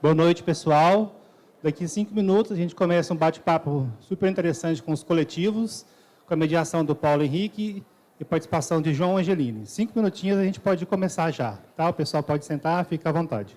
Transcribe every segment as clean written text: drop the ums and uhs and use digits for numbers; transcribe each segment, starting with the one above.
Boa noite, pessoal. Daqui a 5 minutos a gente começa um bate-papo super interessante com os coletivos, com a mediação do Paulo Henrique e participação de João Angelini. 5 minutinhos a gente pode começar já, tá? O pessoal pode sentar, fica à vontade.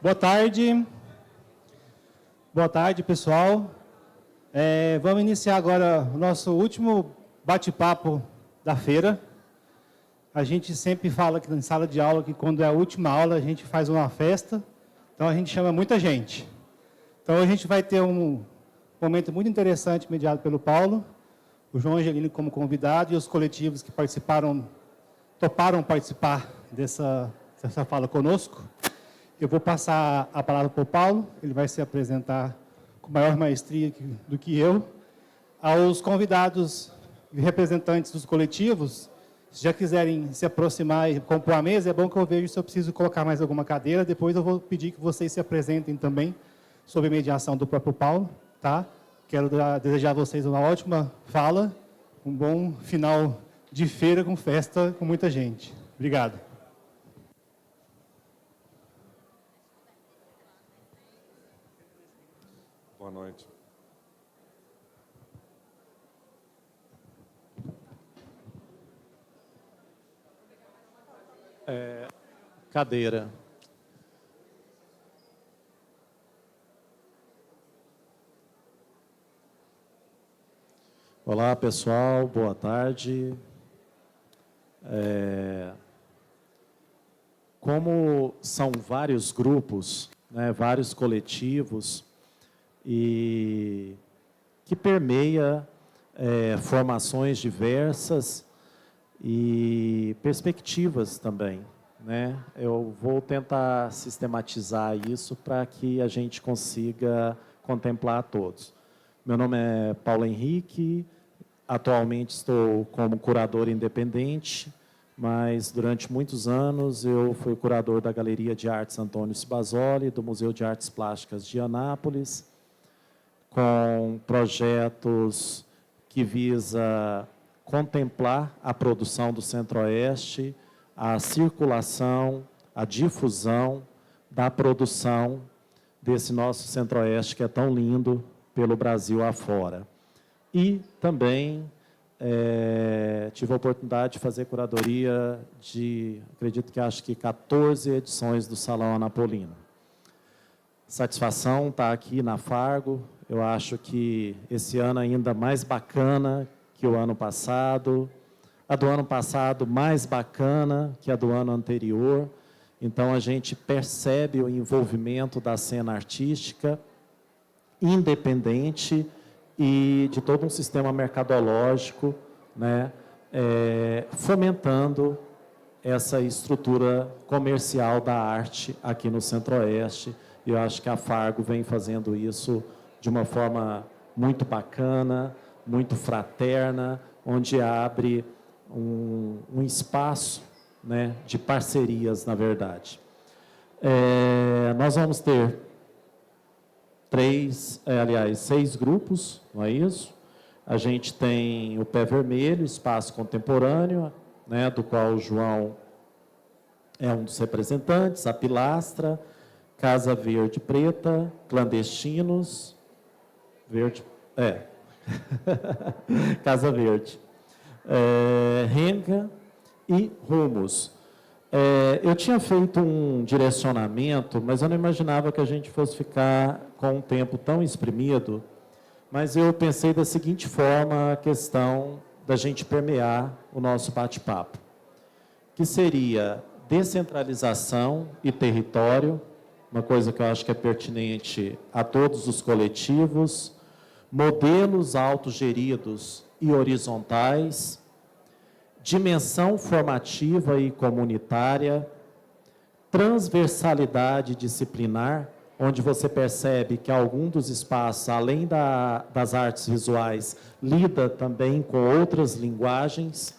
Boa tarde. Boa tarde, pessoal. Vamos iniciar agora o nosso último bate-papo da feira. A gente sempre fala aqui na sala de aula que quando é a última aula a gente faz uma festa, então a gente chama muita gente. Então a gente vai ter um momento muito interessante mediado pelo Paulo, o João Angelini como convidado e os coletivos que toparam participar dessa fala conosco. Eu vou passar a palavra para o Paulo, ele vai se apresentar com maior maestria do que eu. Aos convidados e representantes dos coletivos, se já quiserem se aproximar e compor a mesa, é bom que eu veja se eu preciso colocar mais alguma cadeira, depois eu vou pedir que vocês se apresentem também, sob mediação do próprio Paulo, tá? Quero desejar a vocês uma ótima fala, um bom final de feira com festa, com muita gente. Obrigado. Boa noite. Cadeira. Olá, pessoal. Boa tarde. Como são vários grupos, né, vários coletivos, e que permeia formações diversas e perspectivas também, né? Eu vou tentar sistematizar isso para que a gente consiga contemplar todos. Meu nome é Paulo Henrique, atualmente estou como curador independente, mas durante muitos anos eu fui curador da Galeria de Artes Antônio Sibasoli, do Museu de Artes Plásticas de Anápolis, com projetos que visa contemplar a produção do Centro-Oeste, a circulação, a difusão da produção desse nosso Centro-Oeste que é tão lindo pelo Brasil afora. E também tive a oportunidade de fazer curadoria de, acho que 14 edições do Salão Anapolino. Satisfação estar aqui na Fargo. Eu acho que esse ano ainda mais bacana que o ano passado. A do ano passado mais bacana que a do ano anterior. Então, a gente percebe o envolvimento da cena artística independente e de todo um sistema mercadológico, né, fomentando essa estrutura comercial da arte aqui no Centro-Oeste. E eu acho que a Fargo vem fazendo isso de uma forma muito bacana, muito fraterna, onde abre um espaço, né, de parcerias, na verdade. Nós vamos ter 6 grupos, não é isso? A gente tem o Pé Vermelho, Espaço Contemporâneo, né, do qual o João é um dos representantes, a Pilastra, Casa Verde Preta, Clandestinos, Casa Verde, Renga e Rumos. Eu tinha feito um direcionamento, mas eu não imaginava que a gente fosse ficar com um tempo tão exprimido, mas eu pensei da seguinte forma a questão da gente permear o nosso bate-papo, que seria descentralização e território, uma coisa que eu acho que é pertinente a todos os coletivos, modelos autogeridos e horizontais, dimensão formativa e comunitária, transversalidade disciplinar, onde você percebe que algum dos espaços, além das artes visuais, lida também com outras linguagens,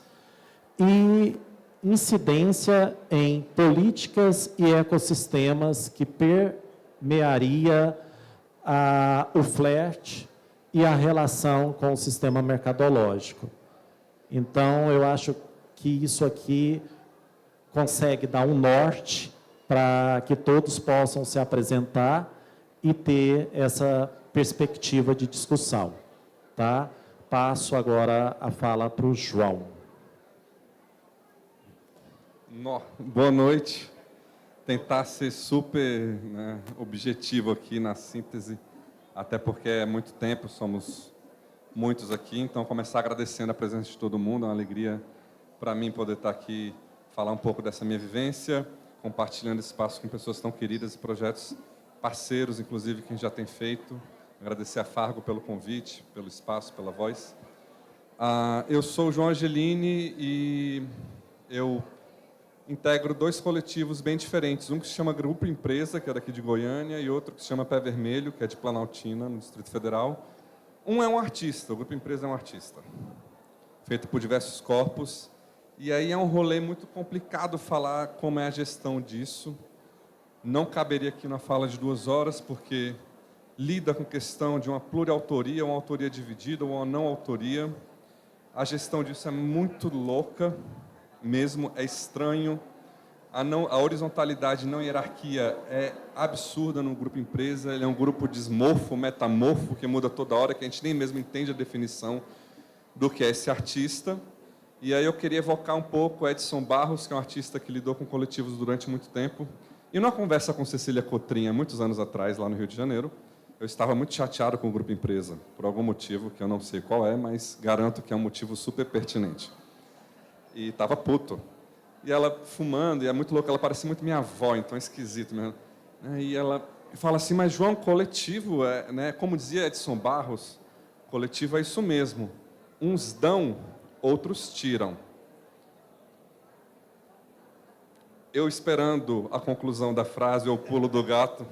e incidência em políticas e ecossistemas que permearia o flerte e a relação com o sistema mercadológico. Então, eu acho que isso aqui consegue dar um norte para que todos possam se apresentar e ter essa perspectiva de discussão. Tá? Passo agora a fala para o João. Boa noite. tentar ser super, né, objetivo aqui na síntese, até porque é muito tempo, somos muitos aqui, então começar agradecendo a presença de todo mundo, é uma alegria para mim poder estar aqui, falar um pouco dessa minha vivência, compartilhando esse espaço com pessoas tão queridas e projetos parceiros, inclusive, que a gente já tem feito. Agradecer a Fargo pelo convite, pelo espaço, pela voz. Eu sou o João Angelini e eu integro dois coletivos bem diferentes. Um que se chama Grupo Empresa, que é daqui de Goiânia, e outro que se chama Pé Vermelho, que é de Planaltina, no Distrito Federal. Um é um artista, o Grupo Empresa é um artista, feito por diversos corpos. E aí é um rolê muito complicado falar como é a gestão disso. Não caberia aqui na fala de 2 horas, porque lida com questão de uma pluriautoria, uma autoria dividida ou uma não autoria. A gestão disso é muito louca, mesmo, é estranho. A horizontalidade, não hierarquia, é absurda no grupo empresa. Ele é um grupo dismorfo, metamorfo, que muda toda hora, que a gente nem mesmo entende a definição do que é esse artista. E aí eu queria evocar um pouco Edson Barros, que é um artista que lidou com coletivos durante muito tempo. E numa conversa com Cecília Cotrinha, muitos anos atrás, lá no Rio de Janeiro, eu estava muito chateado com o grupo empresa, por algum motivo que eu não sei qual é, mas garanto que é um motivo super pertinente. E estava puto. E ela fumando, e é muito louco, ela parece muito minha avó, então é esquisito mesmo. E ela fala assim, mas João, coletivo, né, como dizia Edson Barros, coletivo é isso mesmo. Uns dão, outros tiram. Eu esperando a conclusão da frase, ou o pulo do gato.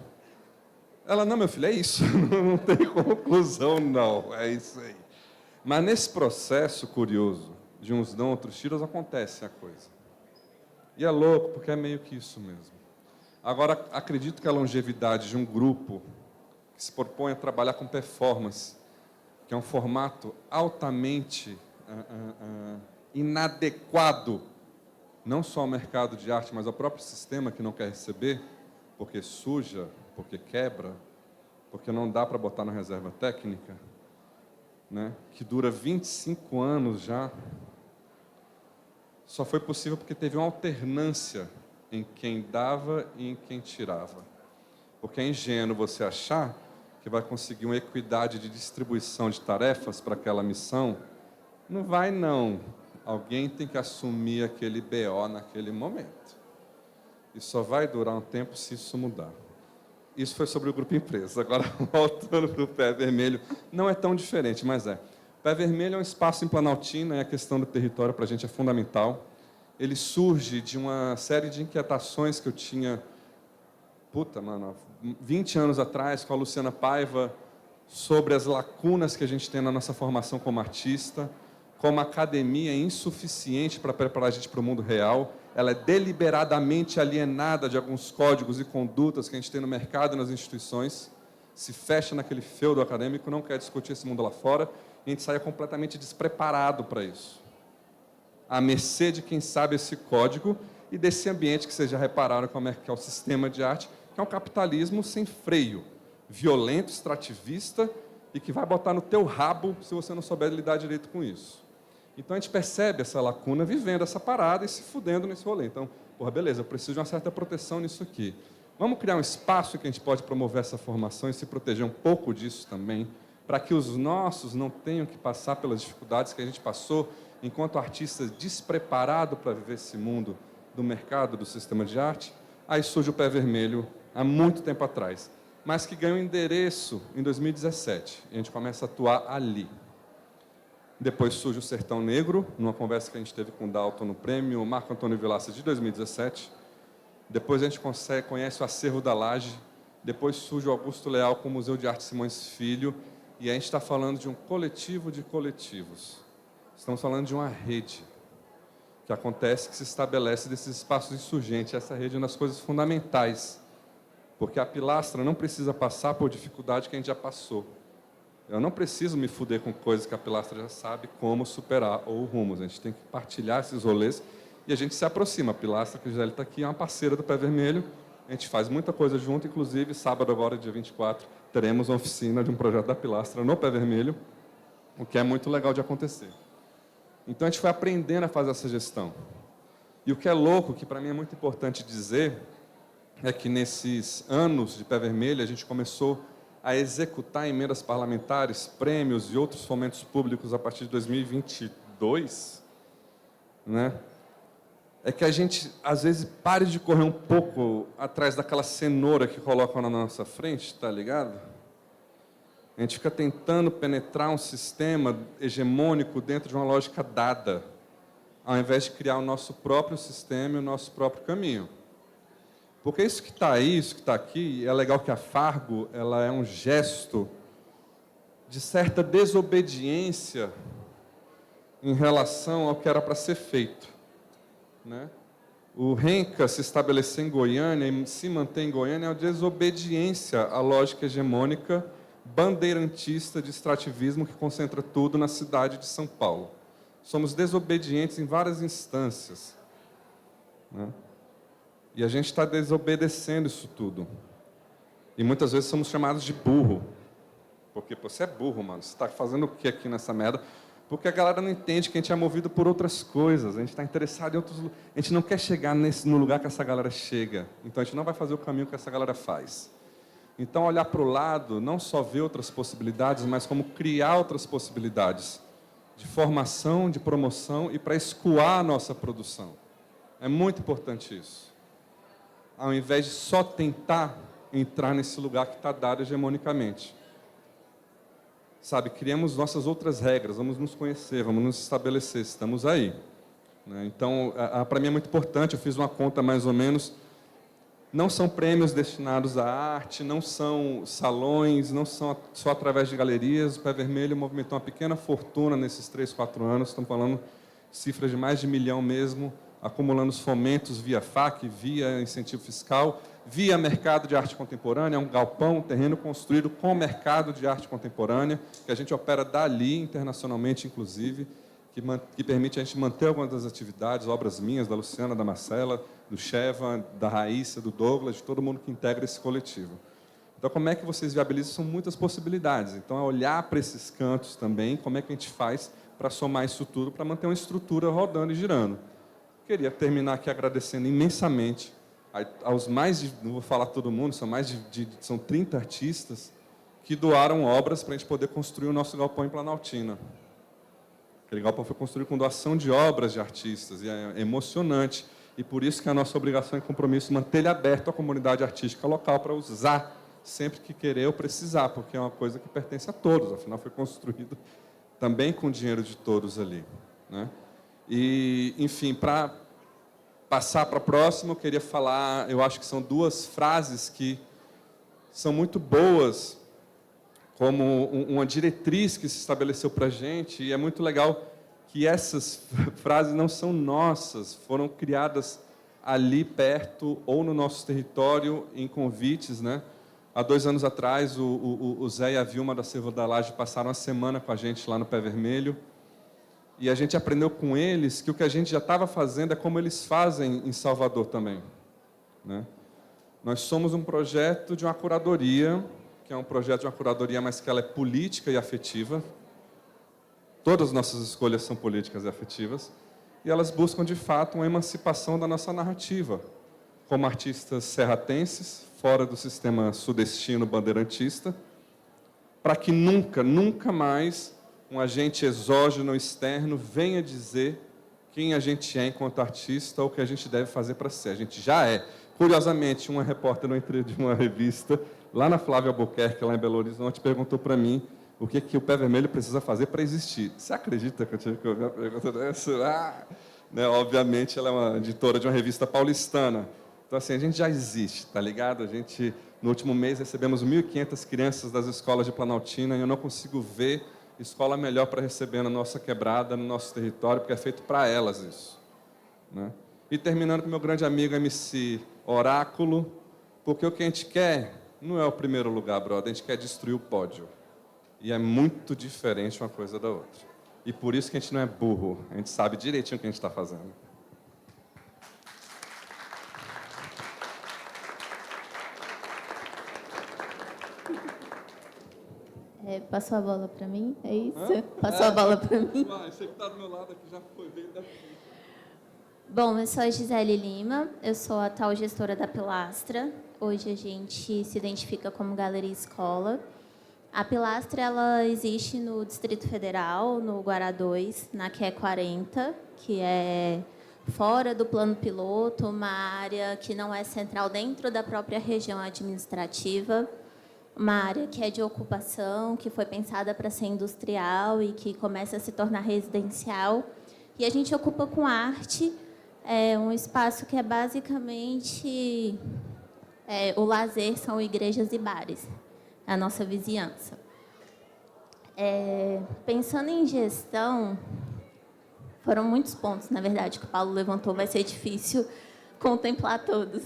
Ela, não, meu filho, é isso, não tem conclusão, não, é isso aí. Mas nesse processo curioso, de uns dão, outros tiram, acontece a coisa. E é louco, porque é meio que isso mesmo. Agora, acredito que a longevidade de um grupo que se propõe a trabalhar com performance, que é um formato altamente inadequado, não só ao mercado de arte, mas ao próprio sistema que não quer receber, porque suja, porque quebra, porque não dá para botar na reserva técnica, né, que dura 25 anos já, só foi possível porque teve uma alternância em quem dava e em quem tirava. Porque é ingênuo você achar que vai conseguir uma equidade de distribuição de tarefas para aquela missão. Não vai, não. Alguém tem que assumir aquele BO naquele momento. E só vai durar um tempo se isso mudar. Isso foi sobre o Grupo Empresa. Agora, voltando para o Pé Vermelho, não é tão diferente, mas é. O Pé Vermelho é um espaço em Planaltina, e a questão do território para a gente é fundamental. Ele surge de uma série de inquietações que eu tinha, 20 anos atrás, com a Luciana Paiva, sobre as lacunas que a gente tem na nossa formação como artista, como a academia é insuficiente para preparar a gente para o mundo real. Ela é deliberadamente alienada de alguns códigos e condutas que a gente tem no mercado e nas instituições, se fecha naquele feudo acadêmico, não quer discutir esse mundo lá fora, e a gente sai completamente despreparado para isso. À mercê de quem sabe esse código e desse ambiente que vocês já repararam que é o sistema de arte, que é um capitalismo sem freio, violento, extrativista, e que vai botar no teu rabo se você não souber lidar direito com isso. Então, a gente percebe essa lacuna vivendo essa parada e se fudendo nesse rolê. Então, beleza, eu preciso de uma certa proteção nisso aqui. Vamos criar um espaço que a gente pode promover essa formação e se proteger um pouco disso também, para que os nossos não tenham que passar pelas dificuldades que a gente passou enquanto artistas despreparados para viver esse mundo do mercado, do sistema de arte. Aí surge o Pé Vermelho, há muito tempo atrás, mas que ganhou endereço em 2017, e a gente começa a atuar ali. Depois surge o Sertão Negro, numa conversa que a gente teve com o Dalton no prêmio Marco Antônio Vilaça de 2017. Depois a gente conhece o Acervo da Laje. Depois surge o Augusto Leal com o Museu de Arte Simões Filho. E a gente está falando de um coletivo de coletivos. Estamos falando de uma rede que acontece, que se estabelece desses espaços insurgentes. Essa rede é uma das coisas fundamentais, porque a pilastra não precisa passar por dificuldade que a gente já passou. Eu não preciso me fuder com coisas que a pilastra já sabe como superar, ou rumos. A gente tem que partilhar esses rolês e a gente se aproxima. A pilastra, que a Gisele está aqui, é uma parceira do Pé Vermelho. A gente faz muita coisa junto, inclusive, sábado agora, dia 24, teremos uma oficina de um projeto da pilastra no Pé Vermelho, o que é muito legal de acontecer. Então, a gente foi aprendendo a fazer essa gestão. E o que é louco, que para mim é muito importante dizer, é que nesses anos de Pé Vermelho a gente começou a executar emendas parlamentares, prêmios e outros fomentos públicos a partir de 2022, né? É que a gente, às vezes, pare de correr um pouco atrás daquela cenoura que colocam na nossa frente, tá ligado? A gente fica tentando penetrar um sistema hegemônico dentro de uma lógica dada, ao invés de criar o nosso próprio sistema e o nosso próprio caminho. Porque isso que está aí, isso que está aqui, é legal que a Fargo ela é um gesto de certa desobediência em relação ao que era para ser feito, né? O Renca se estabelecer em Goiânia e se manter em Goiânia é uma desobediência à lógica hegemônica bandeirantista de extrativismo que concentra tudo na cidade de São Paulo. Somos desobedientes em várias instâncias, né? E a gente está desobedecendo isso tudo. E muitas vezes somos chamados de burro. Porque você é burro, mano. Você está fazendo o que aqui nessa merda? Porque a galera não entende que a gente é movido por outras coisas. A gente está interessado em outros... A gente não quer chegar no lugar que essa galera chega. Então, a gente não vai fazer o caminho que essa galera faz. Então, olhar para o lado, não só ver outras possibilidades, mas como criar outras possibilidades de formação, de promoção e para escoar a nossa produção. É muito importante isso. Ao invés de só tentar entrar nesse lugar que está dado hegemonicamente. Sabe, criamos nossas outras regras, vamos nos conhecer, vamos nos estabelecer, estamos aí, né? Então, para mim é muito importante, eu fiz uma conta mais ou menos, não são prêmios destinados à arte, não são salões, não são só através de galerias. O Pé Vermelho movimentou uma pequena fortuna nesses 3, 4 anos, estamos falando cifras de mais de 1 milhão mesmo, acumulando os fomentos via FAC, via incentivo fiscal, via mercado de arte contemporânea, um galpão, um terreno construído com o mercado de arte contemporânea, que a gente opera dali, internacionalmente, inclusive, que permite a gente manter algumas das atividades, obras minhas, da Luciana, da Marcela, do Sheva, da Raíssa, do Douglas, de todo mundo que integra esse coletivo. Então, como é que vocês viabilizam? São muitas possibilidades. Então, é olhar para esses cantos também, como é que a gente faz para somar isso tudo, para manter uma estrutura rodando e girando. Queria terminar aqui agradecendo imensamente aos mais de, não vou falar todo mundo, são 30 artistas que doaram obras para a gente poder construir o nosso galpão em Planaltina. Aquele galpão foi construído com doação de obras de artistas, e é emocionante. E por isso que é a nossa obrigação e compromisso manter ele aberto à comunidade artística local para usar sempre que querer ou precisar, porque é uma coisa que pertence a todos, afinal foi construído também com o dinheiro de todos ali, né? E, enfim, para passar para a próxima, eu queria falar, eu acho que são 2 frases que são muito boas, como uma diretriz que se estabeleceu para a gente, e é muito legal que essas frases não são nossas, foram criadas ali perto ou no nosso território em convites, né? Há 2 anos atrás, o Zé e a Vilma da Cervo da Laje passaram uma semana com a gente lá no Pé Vermelho, e a gente aprendeu com eles que o que a gente já estava fazendo é como eles fazem em Salvador também, né? Nós somos um projeto de uma curadoria, que é um projeto de uma curadoria, mas que ela é política e afetiva. Todas as nossas escolhas são políticas e afetivas, e elas buscam, de fato, uma emancipação da nossa narrativa, como artistas serratenses, fora do sistema sudestino bandeirantista, para que nunca, nunca mais um agente exógeno externo venha dizer quem a gente é enquanto artista ou o que a gente deve fazer para ser. A gente já é. Curiosamente, uma repórter de uma revista, lá na Flávia Albuquerque, lá em Belo Horizonte, perguntou para mim o que o Pé Vermelho precisa fazer para existir. Você acredita que eu tive que ouvir uma pergunta dessa? Né, obviamente, ela é uma editora de uma revista paulistana. Então, assim, a gente já existe, tá ligado? A gente, no último mês, recebemos 1.500 crianças das escolas de Planaltina, e eu não consigo ver escola melhor para receber na nossa quebrada, no nosso território, porque é feito para elas isso, né? E terminando com meu grande amigo MC Oráculo, porque o que a gente quer não é o primeiro lugar, brother, a gente quer destruir o pódio. E é muito diferente uma coisa da outra. E por isso que a gente não é burro, a gente sabe direitinho o que a gente está fazendo. Passou a bola para mim, é isso? Passou a bola para mim. Você que está do meu lado aqui já foi, veio daqui. Bom, eu sou a Gisele Lima, eu sou a atual gestora da Pilastra. Hoje a gente se identifica como Galeria Escola. A Pilastra ela existe no Distrito Federal, no Guará 2, na QE 40, que é fora do plano piloto, uma área que não é central dentro da própria região administrativa, uma área que é de ocupação, que foi pensada para ser industrial e que começa a se tornar residencial. E a gente ocupa com arte um espaço que é basicamente o lazer, são igrejas e bares, a nossa vizinhança. Pensando em gestão, foram muitos pontos, na verdade, que o Paulo levantou, vai ser difícil contemplar todos.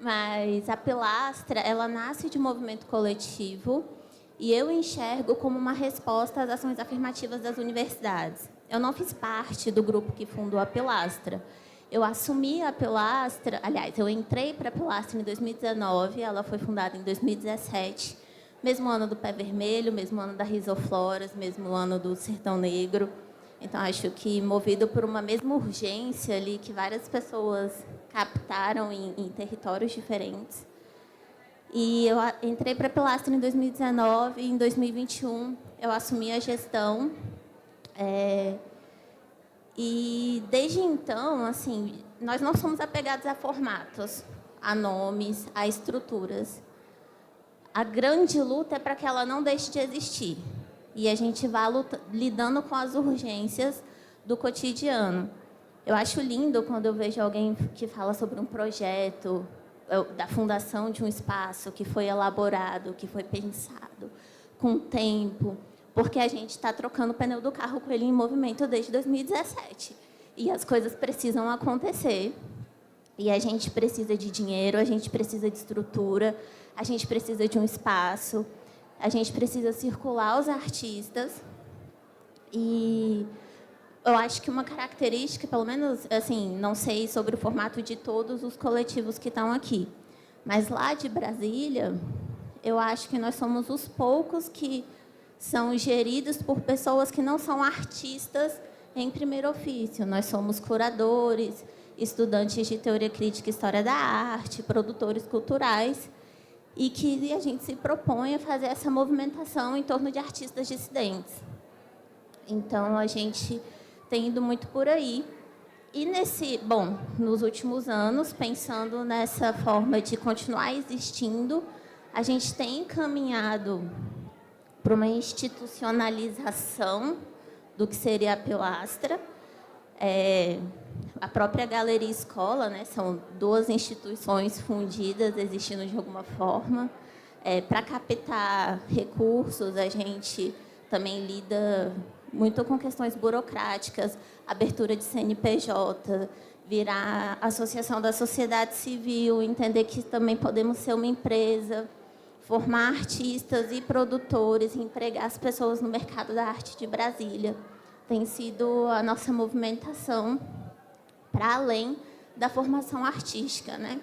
Mas a Pilastra, ela nasce de movimento coletivo e eu enxergo como uma resposta às ações afirmativas das universidades. Eu não fiz parte do grupo que fundou a Pilastra. Eu assumi a Pilastra, aliás, eu entrei para a Pilastra em 2019, ela foi fundada em 2017, mesmo ano do Pé Vermelho, mesmo ano da Risofloras, mesmo ano do Sertão Negro. Então, acho que, movido por uma mesma urgência ali, que várias pessoas captaram em territórios diferentes. E eu entrei para a Pilastra em 2019 e, em 2021, eu assumi a gestão. E, desde então, assim, nós não somos apegados a formatos, a nomes, a estruturas. A grande luta é para que ela não deixe de existir. E a gente vai lidando com as urgências do cotidiano. Eu acho lindo quando eu vejo alguém que fala sobre um projeto, da fundação de um espaço que foi elaborado, que foi pensado com tempo, porque a gente está trocando o pneu do carro com ele em movimento desde 2017. E as coisas precisam acontecer. E a gente precisa de dinheiro, a gente precisa de estrutura, a gente precisa de um espaço. A gente precisa circular os artistas e eu acho que uma característica, pelo menos, assim, não sei sobre o formato de todos os coletivos que estão aqui, mas lá de Brasília, eu acho que nós somos os poucos que são geridos por pessoas que não são artistas em primeiro ofício. Nós somos curadores, estudantes de teoria crítica e história da arte, produtores culturais, e que a gente se propõe a fazer essa movimentação em torno de artistas dissidentes. Então, a gente tem ido muito por aí. E, nos últimos anos, pensando nessa forma de continuar existindo, a gente tem caminhado para uma institucionalização do que seria a Pilastra. A própria Galeria Escola, né, são duas instituições fundidas, existindo de alguma forma. Para captar recursos, a gente também lida muito com questões burocráticas, abertura de CNPJ, virar associação da sociedade civil, entender que também podemos ser uma empresa, formar artistas e produtores, e empregar as pessoas no mercado da arte de Brasília. Tem sido a nossa movimentação para além da formação artística, né?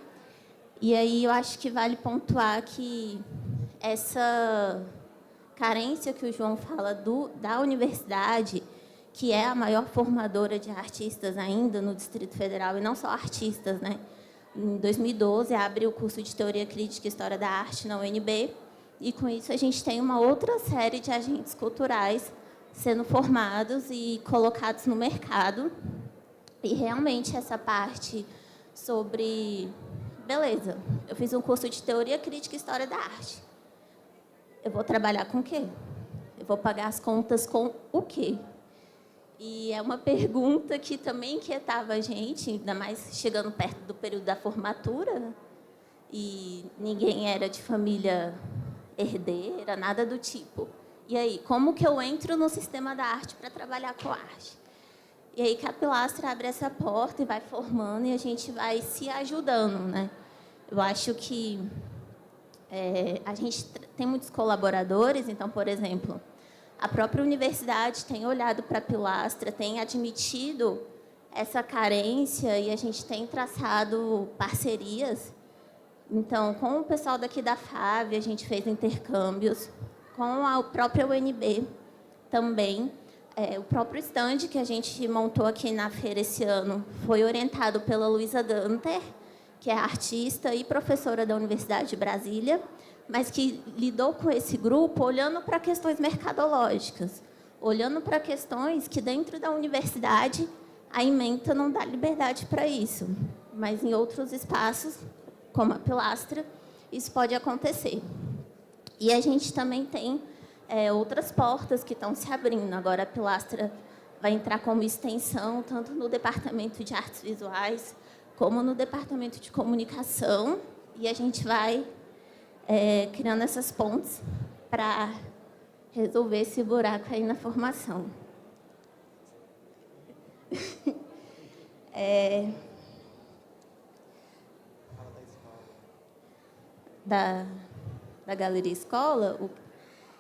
E aí eu acho que vale pontuar que essa carência que o João fala da universidade, que é a maior formadora de artistas ainda no Distrito Federal, e não só artistas, né? Em 2012, abre o curso de Teoria Crítica e História da Arte na UNB, e com isso a gente tem uma outra série de agentes culturais sendo formados e colocados no mercado. E realmente essa parte sobre... Beleza, eu fiz um curso de Teoria Crítica e História da Arte. Eu vou trabalhar com o quê? Eu vou pagar as contas com o quê? E é uma pergunta que também inquietava a gente, ainda mais chegando perto do período da formatura, e ninguém era de família herdeira, nada do tipo. E aí, como que eu entro no sistema da arte para trabalhar com arte? E aí que a Pilastra abre essa porta e vai formando, e a gente vai se ajudando, né? Eu acho que a gente tem muitos colaboradores, então, por exemplo, a própria universidade tem olhado para a Pilastra, tem admitido essa carência e a gente tem traçado parcerias. Então, com o pessoal daqui da FAV, a gente fez intercâmbios, com a própria UNB também. O próprio stand que a gente montou aqui na feira esse ano foi orientado pela Luísa Danter, que é artista e professora da Universidade de Brasília, mas que lidou com esse grupo olhando para questões mercadológicas, olhando para questões que dentro da universidade a ementa não dá liberdade para isso, mas em outros espaços, como a Pilastra, isso pode acontecer. E a gente também tem outras portas que estão se abrindo. Agora a Pilastra vai entrar como extensão, tanto no Departamento de Artes Visuais, como no Departamento de Comunicação, e a gente vai criando essas pontes para resolver esse buraco aí na formação. Da Galeria Escola,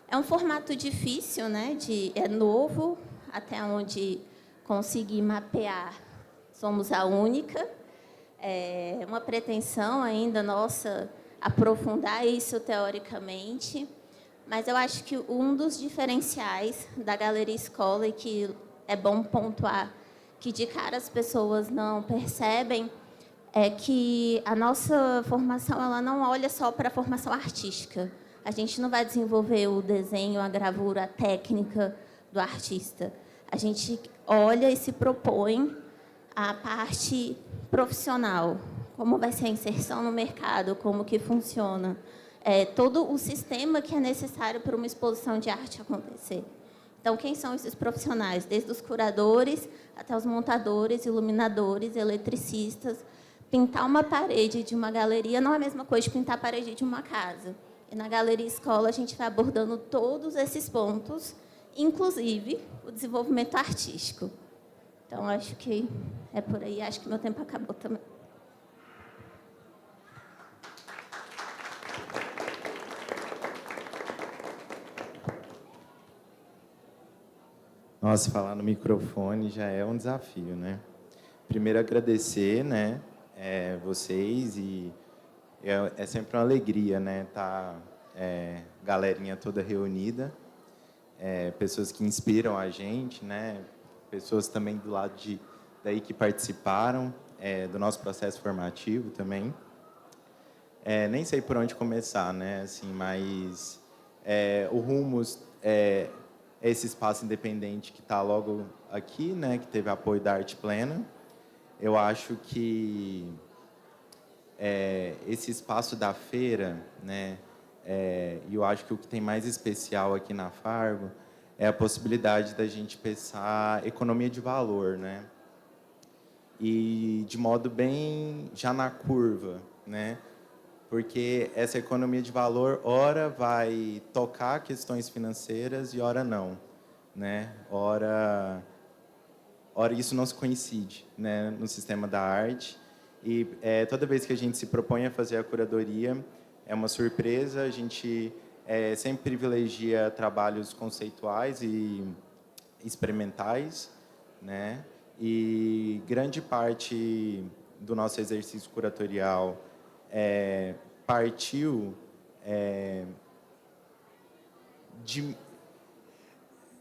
é um formato difícil, né? É novo, até onde conseguir mapear, somos a única. É uma pretensão ainda nossa aprofundar isso teoricamente, mas eu acho que um dos diferenciais da Galeria Escola, e que é bom pontuar, que de cara as pessoas não percebem, é que a nossa formação ela não olha só para a formação artística. A gente não vai desenvolver o desenho, a gravura, a técnica do artista. A gente olha e se propõe a parte profissional, como vai ser a inserção no mercado, como que funciona, todo o sistema que é necessário para uma exposição de arte acontecer. Então, quem são esses profissionais? Desde os curadores até os montadores, iluminadores, eletricistas. Pintar uma parede de uma galeria não é a mesma coisa de pintar a parede de uma casa. E na Galeria Escola a gente vai abordando todos esses pontos, inclusive o desenvolvimento artístico. Então, acho que é por aí. Acho que meu tempo acabou também. Nossa, falar no microfone já é um desafio, né? Primeiro, agradecer, né, vocês, e é sempre uma alegria, né, tá galerinha toda reunida, pessoas que inspiram a gente, né, pessoas também do lado daí que participaram do nosso processo formativo também. Nem sei por onde começar, né, assim, mas o Rumos é esse espaço independente que está logo aqui, né, que teve apoio da Arte Plena. Eu acho que esse espaço da feira, né, e eu acho que o que tem mais especial aqui na Fargo é a possibilidade da gente pensar economia de valor, né, e de modo bem já na curva, né, porque essa economia de valor, ora vai tocar questões financeiras e ora não, né? Ora isso não se coincide, né, no sistema da arte. E toda vez que a gente se propõe a fazer a curadoria, é uma surpresa. A gente sempre privilegia trabalhos conceituais e experimentais, né? E grande parte do nosso exercício curatorial partiu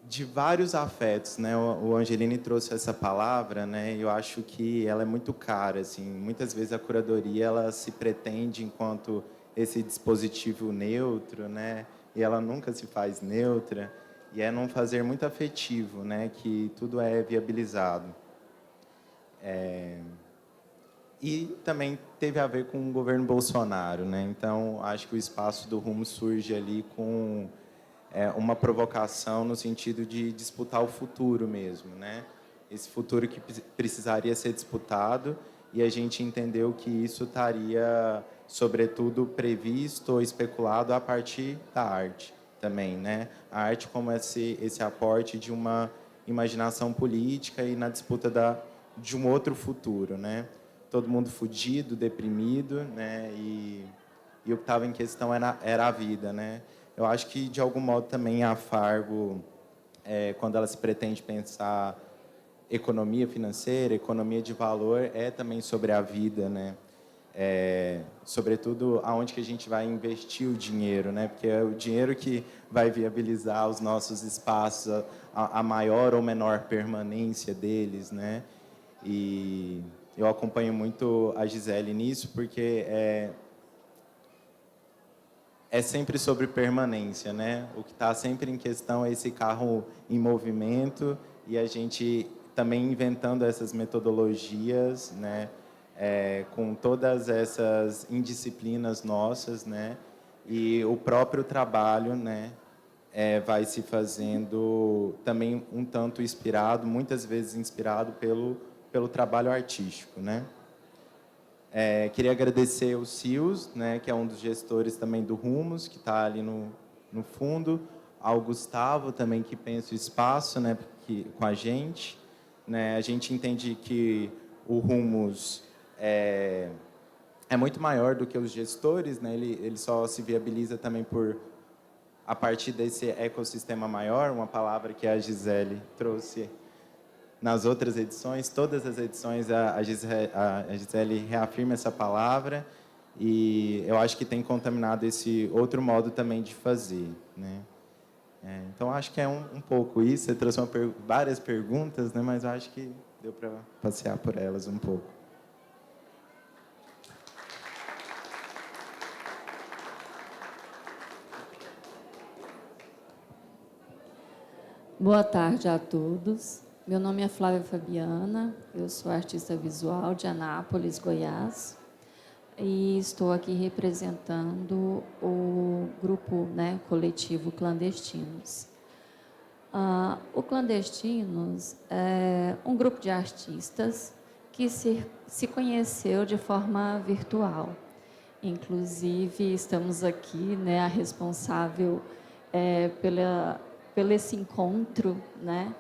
de vários afetos, né? O Angelini trouxe essa palavra, né? Eu acho que ela é muito cara, assim. Muitas vezes a curadoria ela se pretende enquanto esse dispositivo neutro, né? E ela nunca se faz neutra. E é num fazer muito afetivo, né? Que tudo é viabilizado. E também teve a ver com o governo Bolsonaro, né? Então, acho que o espaço do Rumo surge ali com uma provocação no sentido de disputar o futuro mesmo, né? Esse futuro que precisaria ser disputado, e a gente entendeu que isso estaria, sobretudo, previsto ou especulado a partir da arte também, né? A arte como esse aporte de uma imaginação política e na disputa de um outro futuro, né? Todo mundo fudido, deprimido, né? E o que estava em questão era a vida, né? Eu acho que, de algum modo, também a Fargo, quando ela se pretende pensar economia financeira, economia de valor, é também sobre a vida, né? sobretudo aonde que a gente vai investir o dinheiro, né? Porque é o dinheiro que vai viabilizar os nossos espaços, a maior ou menor permanência deles, né? E eu acompanho muito a Gisele nisso, porque é sempre sobre permanência, né? O que está sempre em questão é esse carro em movimento e a gente também inventando essas metodologias, né? Com todas essas indisciplinas nossas, né? E o próprio trabalho, né? Vai se fazendo também um tanto inspirado, muitas vezes inspirado pelo trabalho artístico, né? Queria agradecer o Cius, né, que é um dos gestores também do Rumos, que está ali no fundo, ao Gustavo também, que pensa o espaço, né, com a gente. Né, a gente entende que o Rumos é muito maior do que os gestores, né, ele só se viabiliza também a partir desse ecossistema maior, uma palavra que a Gisele trouxe nas outras edições. Todas as edições a Gisele reafirma essa palavra e eu acho que tem contaminado esse outro modo também de fazer, né? Então, acho que é um pouco isso. Você trouxe várias perguntas, né? Mas eu acho que deu para passear por elas um pouco. Boa tarde a todos. Meu nome é Flávia Fabiana, eu sou artista visual de Anápolis, Goiás, e estou aqui representando o grupo, né, coletivo Clandestinos. O Clandestinos é um grupo de artistas que se conheceu de forma virtual. Inclusive, estamos aqui, né, a responsável pelo esse encontro, né,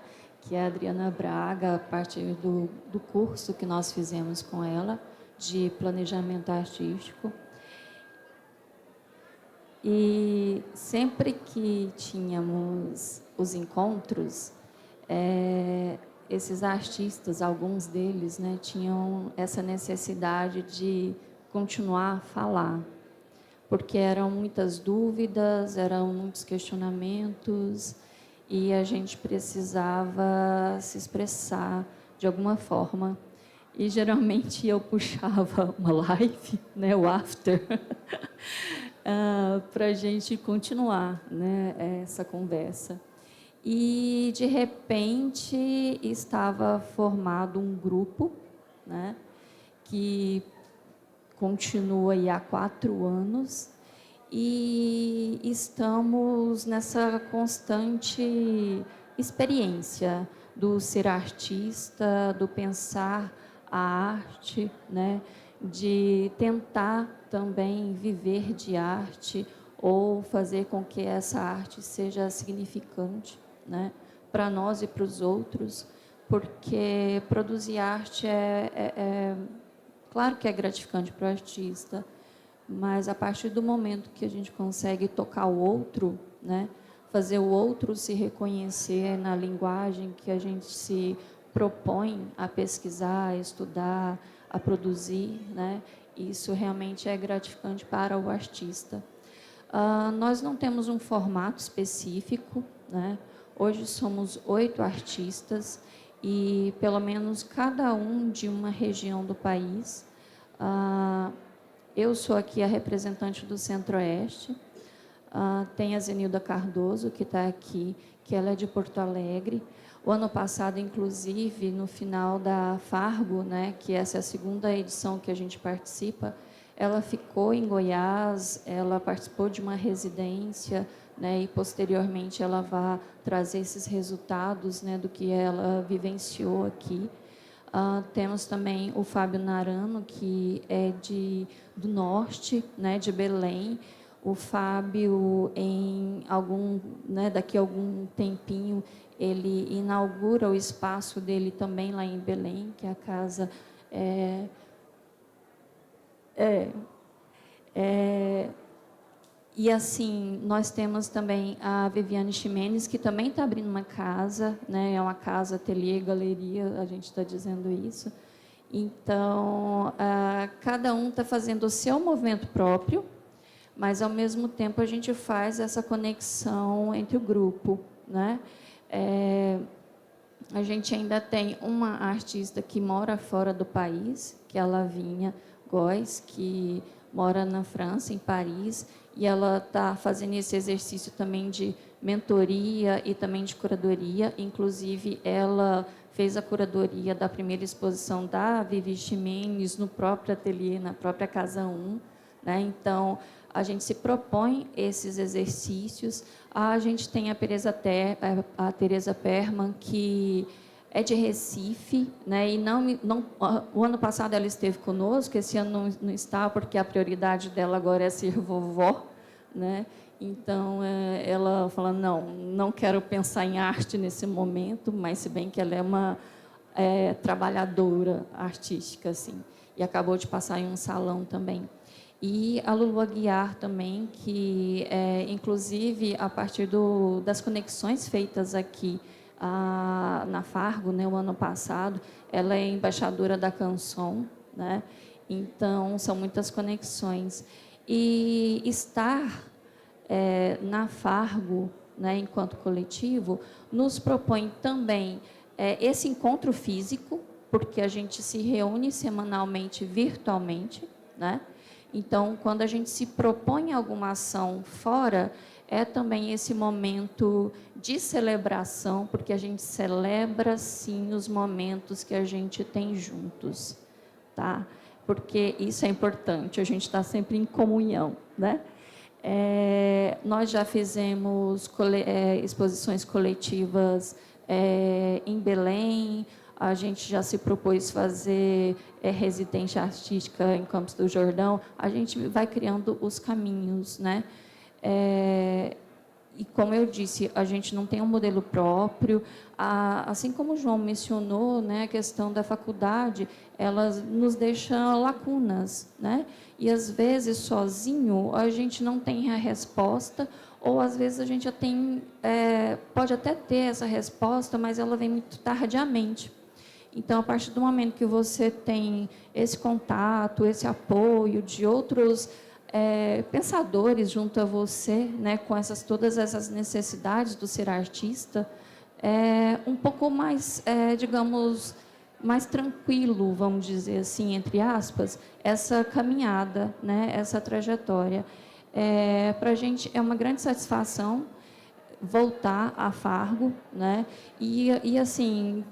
que é a Adriana Braga, a partir do curso que nós fizemos com ela, de planejamento artístico. E sempre que tínhamos os encontros, esses artistas, alguns deles, né, tinham essa necessidade de continuar a falar, porque eram muitas dúvidas, eram muitos questionamentos, e a gente precisava se expressar de alguma forma. E geralmente eu puxava uma live, né, o after, para a gente continuar, né, essa conversa. E, de repente, estava formado um grupo, né, que continua aí há 4 anos, e estamos nessa constante experiência do ser artista, do pensar a arte, né? De tentar também viver de arte ou fazer com que essa arte seja significante, né? Para nós e para os outros, porque produzir arte claro que é gratificante para o artista, mas a partir do momento que a gente consegue tocar o outro, né, fazer o outro se reconhecer na linguagem que a gente se propõe a pesquisar, a estudar, a produzir, né, isso realmente é gratificante para o artista. Nós não temos um formato específico, né? Hoje somos 8 artistas e pelo menos cada um de uma região do país. Eu sou aqui a representante do Centro-Oeste, tem a Zenilda Cardoso, que está aqui, que ela é de Porto Alegre. O ano passado, inclusive, no final da Fargo, né, que essa é a 2ª edição que a gente participa, ela ficou em Goiás, ela participou de uma residência, né, e posteriormente ela vai trazer esses resultados, né, do que ela vivenciou aqui. Temos também o Fábio Narano, que é do norte, né, de Belém. O Fábio, daqui a algum tempinho, ele inaugura o espaço dele também lá em Belém, que é a casa... E assim, nós temos também a Viviane Ximenes, que também está abrindo uma casa, né? É uma casa, ateliê, galeria, a gente está dizendo isso. Então, cada um está fazendo o seu movimento próprio, mas, ao mesmo tempo, a gente faz essa conexão entre o grupo, né? A gente ainda tem uma artista que mora fora do país, que é a Lavínia Góes, que mora na França, em Paris, e ela está fazendo esse exercício também de mentoria e também de curadoria. Inclusive, ela fez a curadoria da primeira exposição da Vivi Ximenes no próprio ateliê, na própria Casa 1, né? Então, a gente se propõe esses exercícios. A gente tem a Teresa Perman, que é de Recife, né? E o ano passado ela esteve conosco, esse ano não está, porque a prioridade dela agora é ser vovó, né? Então, ela fala, não quero pensar em arte nesse momento, mas se bem que ela é uma trabalhadora artística, assim, e acabou de passar em um salão também. E a Lulu Aguiar também, que, inclusive, a partir das conexões feitas aqui na Fargo, né, o ano passado, ela é embaixadora da Canção, né? Então, são muitas conexões. E estar na Fargo, né, enquanto coletivo, nos propõe também esse encontro físico, porque a gente se reúne semanalmente, virtualmente, né? Então, quando a gente se propõe alguma ação fora, é também esse momento de celebração, porque a gente celebra, sim, os momentos que a gente tem juntos, tá? Porque isso é importante, a gente está sempre em comunhão, né? Nós já fizemos exposições coletivas em Belém. A gente já se propôs fazer residência artística em Campos do Jordão. A gente vai criando os caminhos, né? E, como eu disse, a gente não tem um modelo próprio. Assim como o João mencionou, né, a questão da faculdade, ela nos deixa lacunas, né? E, às vezes, sozinho, a gente não tem a resposta, ou, às vezes, a gente já tem, pode até ter essa resposta, mas ela vem muito tardiamente. Então, a partir do momento que você tem esse contato, esse apoio de outros pensadores junto a você, né, com todas essas necessidades do ser artista, um pouco mais, digamos, mais tranquilo, vamos dizer assim, entre aspas, essa caminhada, né, essa trajetória. Para a gente é uma grande satisfação voltar a Fargo, né? E assim,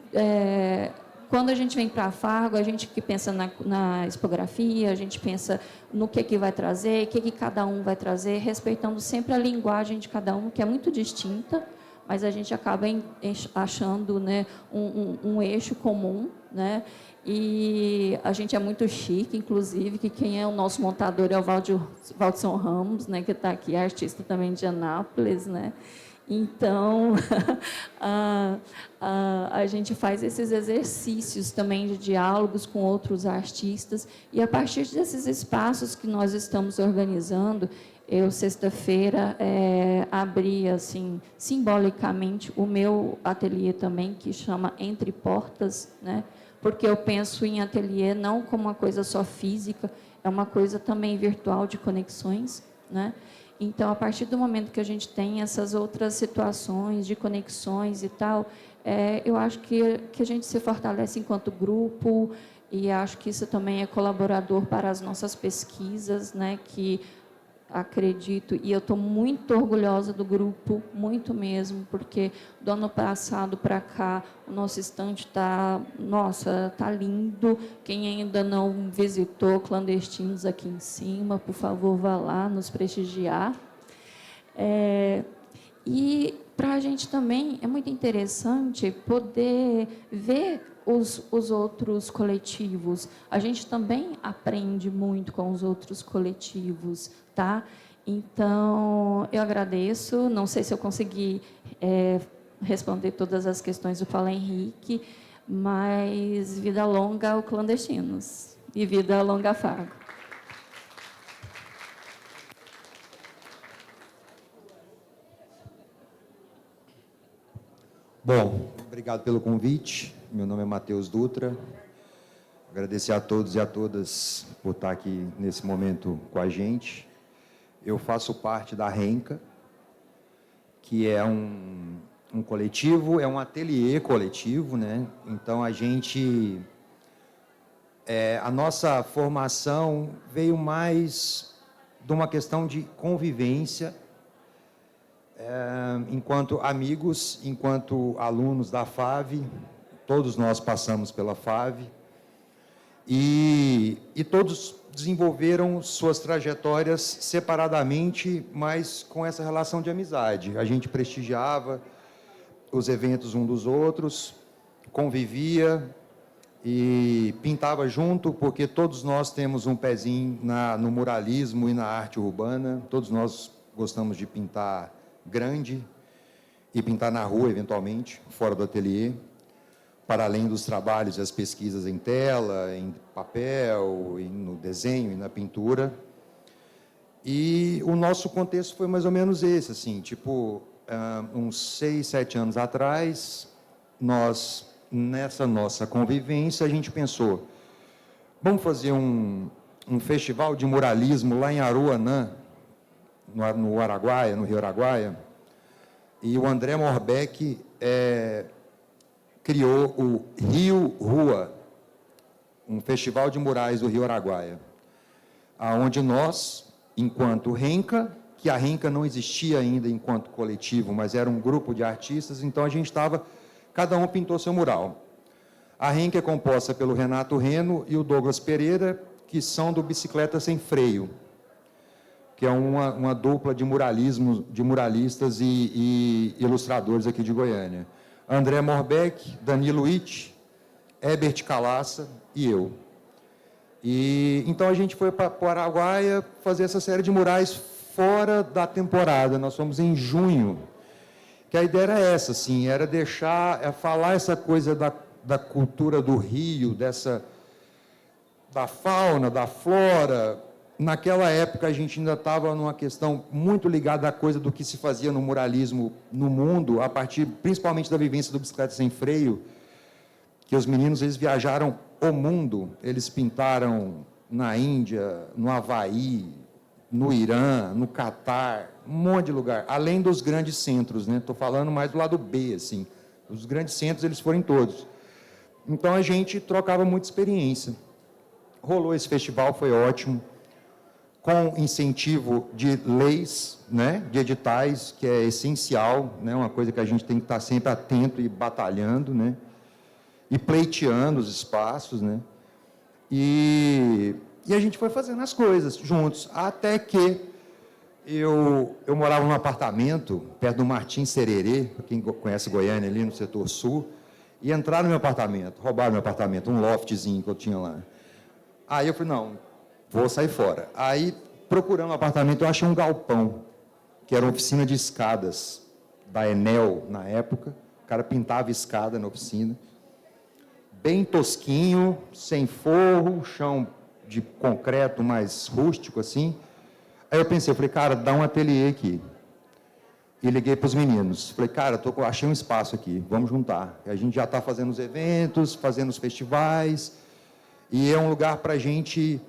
quando a gente vem para a Fargo, a gente que pensa na expografia, a gente pensa no que vai trazer, o que cada um vai trazer, respeitando sempre a linguagem de cada um, que é muito distinta, mas a gente acaba achando, né, um eixo comum, né? E a gente é muito chique, inclusive, que quem é o nosso montador é o Valdson Ramos, né, que está aqui, artista também de Anápolis, né? Então, a gente faz esses exercícios também de diálogos com outros artistas, e a partir desses espaços que nós estamos organizando, eu, sexta-feira, abri, assim, simbolicamente, o meu ateliê também, que chama Entre Portas, né? Porque eu penso em ateliê não como uma coisa só física, é uma coisa também virtual de conexões, né? Então, a partir do momento que a gente tem essas outras situações de conexões e tal, eu acho que a gente se fortalece enquanto grupo, e acho que isso também é colaborador para as nossas pesquisas, né, que acredito, e eu estou muito orgulhosa do grupo, muito mesmo, porque do ano passado para cá, o nosso estande está, nossa, está lindo. Quem ainda não visitou Clandestinos aqui em cima, por favor, vá lá nos prestigiar. E para a gente também é muito interessante poder ver os outros coletivos. A gente também aprende muito com os outros coletivos, tá? Então, eu agradeço. Não sei se eu consegui responder todas as questões do Paulo Henrique, mas vida longa ao Clandestinos e vida longa a Fargo. Bom, obrigado pelo convite. Meu nome é Matheus Dutra. Agradecer a todos e a todas por estar aqui nesse momento com a gente. Eu faço parte da RENCA, que é um coletivo, é um ateliê coletivo, né? Então, a nossa formação veio mais de uma questão de convivência, enquanto amigos, enquanto alunos da FAV, todos nós passamos pela FAV, e todos desenvolveram suas trajetórias separadamente, mas com essa relação de amizade. A gente prestigiava os eventos um dos outros, convivia e pintava junto, porque todos nós temos um pezinho no muralismo e na arte urbana, todos nós gostamos de pintar grande e pintar na rua, eventualmente, fora do ateliê, para além dos trabalhos e as pesquisas em tela, em papel, no desenho e na pintura. E o nosso contexto foi mais ou menos esse, assim, tipo, uns 6, 7 anos atrás, nessa nossa convivência, a gente pensou, vamos fazer um festival de muralismo lá em Aruanã, no Araguaia, no Rio Araguaia, e o André Morbeck criou o Rio Rua, um festival de murais do Rio Araguaia, aonde nós, enquanto RENCA, que a RENCA não existia ainda enquanto coletivo, mas era um grupo de artistas, então a gente estava, cada um pintou seu mural. A RENCA é composta pelo Renato Reno e o Douglas Pereira, que são do Bicicleta Sem Freio, que é uma dupla de muralistas e ilustradores aqui de Goiânia. André Morbeck, Danilo Witt, Herbert Calaça e eu. E então a gente foi para o Araguaia fazer essa série de murais fora da temporada. Nós fomos em junho. Que a ideia era essa, assim, era falar essa coisa da cultura do Rio, da fauna, da flora. Naquela época, a gente ainda estava numa questão muito ligada à coisa do que se fazia no muralismo no mundo, a partir, principalmente, da vivência do Bicicleta Sem Freio, que os meninos, eles viajaram o mundo, eles pintaram na Índia, no Havaí, no Irã, no Catar, um monte de lugar, além dos grandes centros, né? Estou falando mais do lado B, assim. Os grandes centros, eles foram em todos. Então, a gente trocava muita experiência. Rolou esse festival, foi ótimo, com incentivo de leis, né, de editais, que é essencial, né, uma coisa que a gente tem que estar sempre atento e batalhando, né, e pleiteando os espaços, né, e a gente foi fazendo as coisas juntos, até que eu morava num apartamento perto do Martim Sererê, para quem conhece Goiânia, ali no setor sul, e entraram no meu apartamento, roubaram meu apartamento, um loftzinho que eu tinha lá. Aí eu falei, não, vou sair fora. Aí, procurando um apartamento, eu achei um galpão, que era uma oficina de escadas, da Enel, na época. O cara pintava escada na oficina. Bem tosquinho, sem forro, chão de concreto mais rústico, assim. Aí eu pensei, falei, cara, dá um ateliê aqui. E liguei para os meninos. Falei, cara, achei um espaço aqui, vamos juntar. A gente já está fazendo os eventos, fazendo os festivais, e é um lugar para a gente...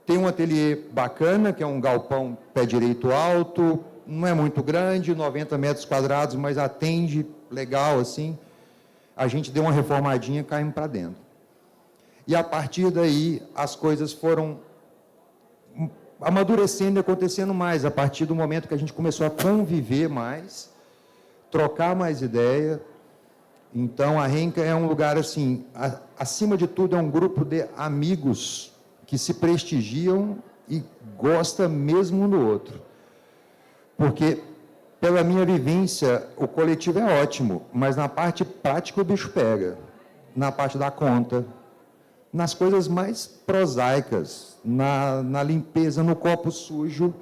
Tem um ateliê bacana, que é um galpão pé direito alto, não é muito grande, 90 metros quadrados, mas atende legal, assim. A gente deu uma reformadinha, caímos para dentro. E, a partir daí, as coisas foram amadurecendo e acontecendo mais, a partir do momento que a gente começou a conviver mais, trocar mais ideia. Então, a RENCA é um lugar, assim, acima de tudo, é um grupo de amigos que se prestigiam e gostam mesmo um do outro. Porque, pela minha vivência, o coletivo é ótimo, mas na parte prática o bicho pega. Na parte da conta, nas coisas mais prosaicas, na limpeza, no copo sujo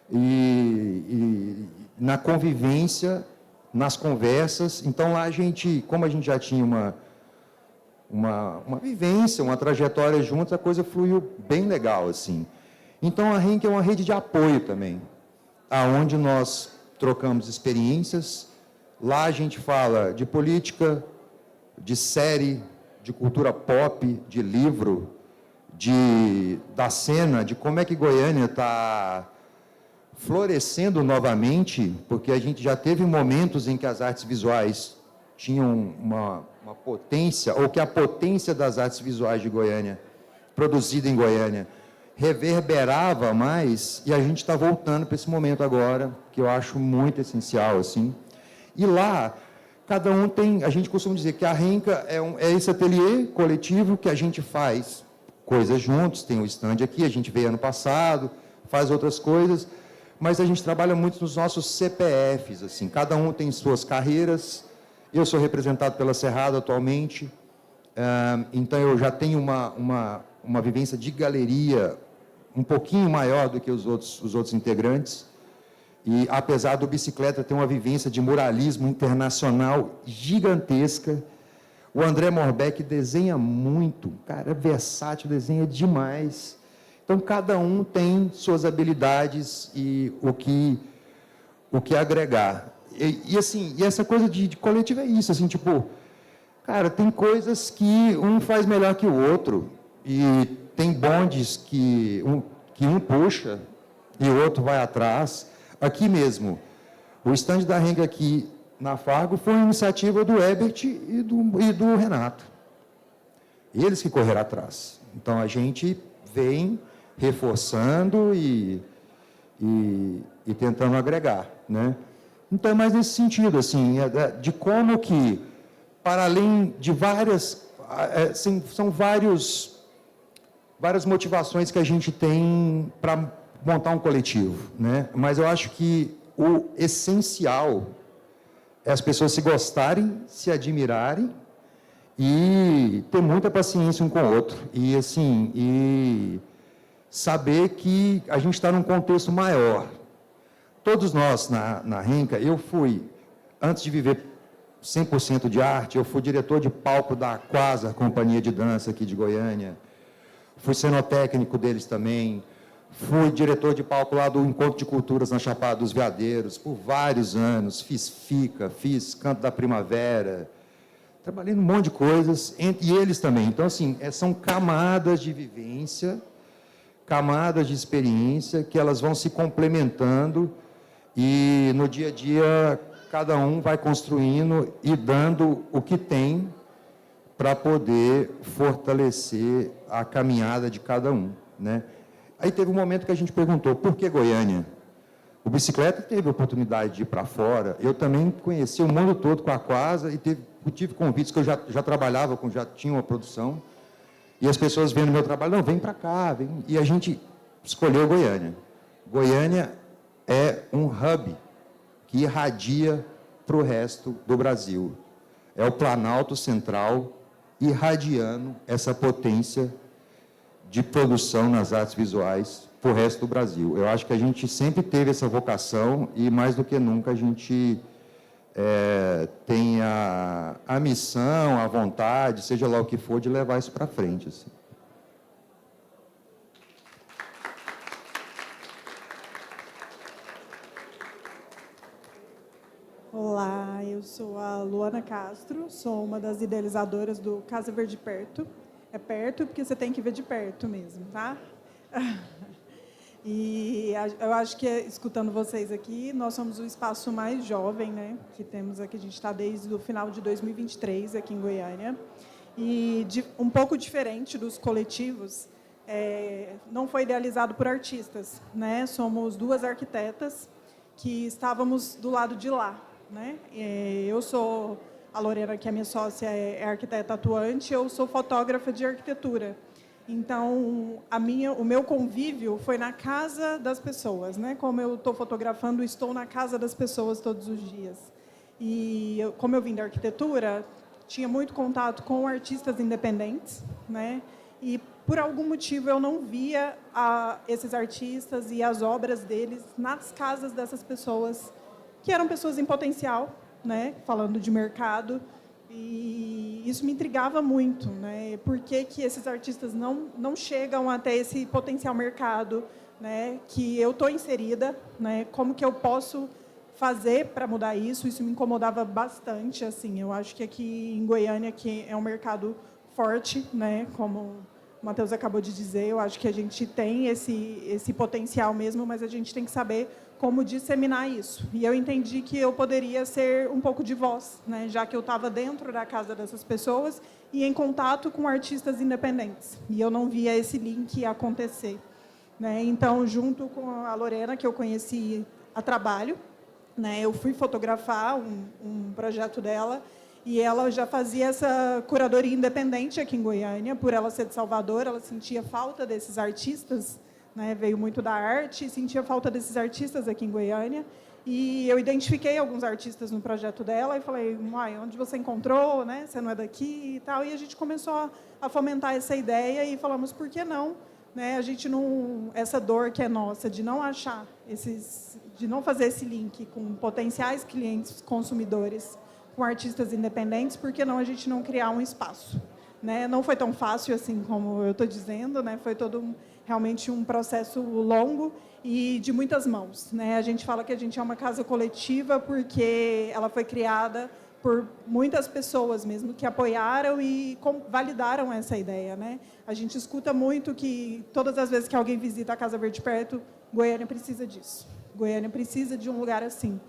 e na convivência, nas conversas. Então, lá a gente, como a gente já tinha uma vivência, uma trajetória juntos, a coisa fluiu bem legal, assim. Então, a RENCA é uma rede de apoio também, aonde nós trocamos experiências. Lá a gente fala de política, de série, de cultura pop, de livro, da cena, de como é que Goiânia está florescendo novamente, porque a gente já teve momentos em que as artes visuais tinham uma potência, ou que a potência das artes visuais de Goiânia, produzida em Goiânia, reverberava mais, e a gente está voltando para esse momento agora, que eu acho muito essencial, assim. E lá, cada um tem, a gente costuma dizer que a Renca é esse ateliê coletivo que a gente faz coisas juntos, tem um stand aqui, a gente veio ano passado, faz outras coisas, mas a gente trabalha muito nos nossos CPFs, assim, cada um tem suas carreiras. Eu sou representado pela Cerrado atualmente, então eu já tenho uma vivência de galeria um pouquinho maior do que os outros integrantes, e apesar do Bicicleta ter uma vivência de muralismo internacional gigantesca. O André Morbeck desenha muito, cara, é versátil, desenha demais. Então, cada um tem suas habilidades e o que agregar. E essa coisa de coletivo é isso, assim, tipo, cara, tem coisas que um faz melhor que o outro, e tem bondes que um puxa e o outro vai atrás. Aqui mesmo, o estande da Renca aqui na Fargo foi uma iniciativa do Herbert e do Renato. Eles que correram atrás. Então, a gente vem reforçando e tentando agregar, né? Então, é mais nesse sentido, assim, de como que, para além de são várias motivações que a gente tem para montar um coletivo, né? Mas eu acho que o essencial é as pessoas se gostarem, se admirarem e ter muita paciência um com o outro. E, assim, saber que a gente está num contexto maior. Todos nós, na Renca, eu fui, antes de viver 100% de arte, eu fui diretor de palco da Quasa, companhia de dança aqui de Goiânia, fui cenotécnico deles também, fui diretor de palco lá do Encontro de Culturas na Chapada dos Veadeiros, por vários anos, fiz FICA, fiz Canto da Primavera, trabalhei num monte de coisas, e eles também. Então, assim, são camadas de vivência, camadas de experiência, que elas vão se complementando, e no dia a dia, cada um vai construindo e dando o que tem para poder fortalecer a caminhada de cada um, né? Aí teve um momento que a gente perguntou, por que Goiânia? O Bicicleta teve a oportunidade de ir para fora, eu também conheci o mundo todo com a Quasa, e tive convites que eu já trabalhava, já tinha uma produção, e as pessoas vendo meu trabalho, não, vem para cá, vem. E a gente escolheu Goiânia. Goiânia é um hub que irradia para o resto do Brasil. É o Planalto Central irradiando essa potência de produção nas artes visuais para o resto do Brasil. Eu acho que a gente sempre teve essa vocação e, mais do que nunca, a gente tem a missão, a vontade, seja lá o que for, de levar isso para frente, assim. Olá, eu sou a Luana Castro, sou uma das idealizadoras do Casa Verde Perto. É perto porque você tem que ver de perto mesmo, tá? E eu acho que, escutando vocês aqui, nós somos o espaço mais jovem, né, que temos aqui. A gente está desde o final de 2023 aqui em Goiânia. E um pouco diferente dos coletivos, não foi idealizado por artistas, né? Somos duas arquitetas que estávamos do lado de lá, né? Eu sou a Lorena, que é minha sócia, é arquiteta atuante, eu sou fotógrafa de arquitetura. Então, o meu convívio foi na casa das pessoas, né? Como eu estou fotografando, estou na casa das pessoas todos os dias. E como eu vim da arquitetura, tinha muito contato com artistas independentes, né? E por algum motivo eu não via esses artistas e as obras deles nas casas dessas pessoas, que eram pessoas em potencial, né? Falando de mercado. E isso me intrigava muito, né? Por que esses artistas não chegam até esse potencial mercado, né? Que eu estou inserida, né? Como que eu posso fazer para mudar isso? Isso me incomodava bastante, assim. Eu acho que aqui em Goiânia, que é um mercado forte, né? Como o Matheus acabou de dizer, eu acho que a gente tem esse potencial mesmo, mas a gente tem que saber como disseminar isso. E eu entendi que eu poderia ser um pouco de voz, né? Já que eu estava dentro da casa dessas pessoas e em contato com artistas independentes. E eu não via esse link acontecer, né? Então, junto com a Lorena, que eu conheci a trabalho, né? Eu fui fotografar um projeto dela e ela já fazia essa curadoria independente aqui em Goiânia. Por ela ser de Salvador, ela sentia falta desses artistas, né? Veio muito da arte e sentia falta desses artistas aqui em Goiânia. E eu identifiquei alguns artistas no projeto dela e falei, uai, onde você encontrou, né? Você não é daqui e tal. E a gente começou a fomentar essa ideia e falamos, por que não? Né? A gente não, essa dor que é nossa de não achar de não fazer esse link com potenciais clientes consumidores, com artistas independentes, por que não a gente não criar um espaço, né? Não foi tão fácil assim como eu estou dizendo, né? Foi todo realmente um processo longo e de muitas mãos, né? A gente fala que a gente é uma casa coletiva porque ela foi criada por muitas pessoas mesmo que apoiaram e validaram essa ideia, né? A gente escuta muito que todas as vezes que alguém visita a Casa Verde Perto, Goiânia precisa disso. Goiânia precisa de um lugar assim,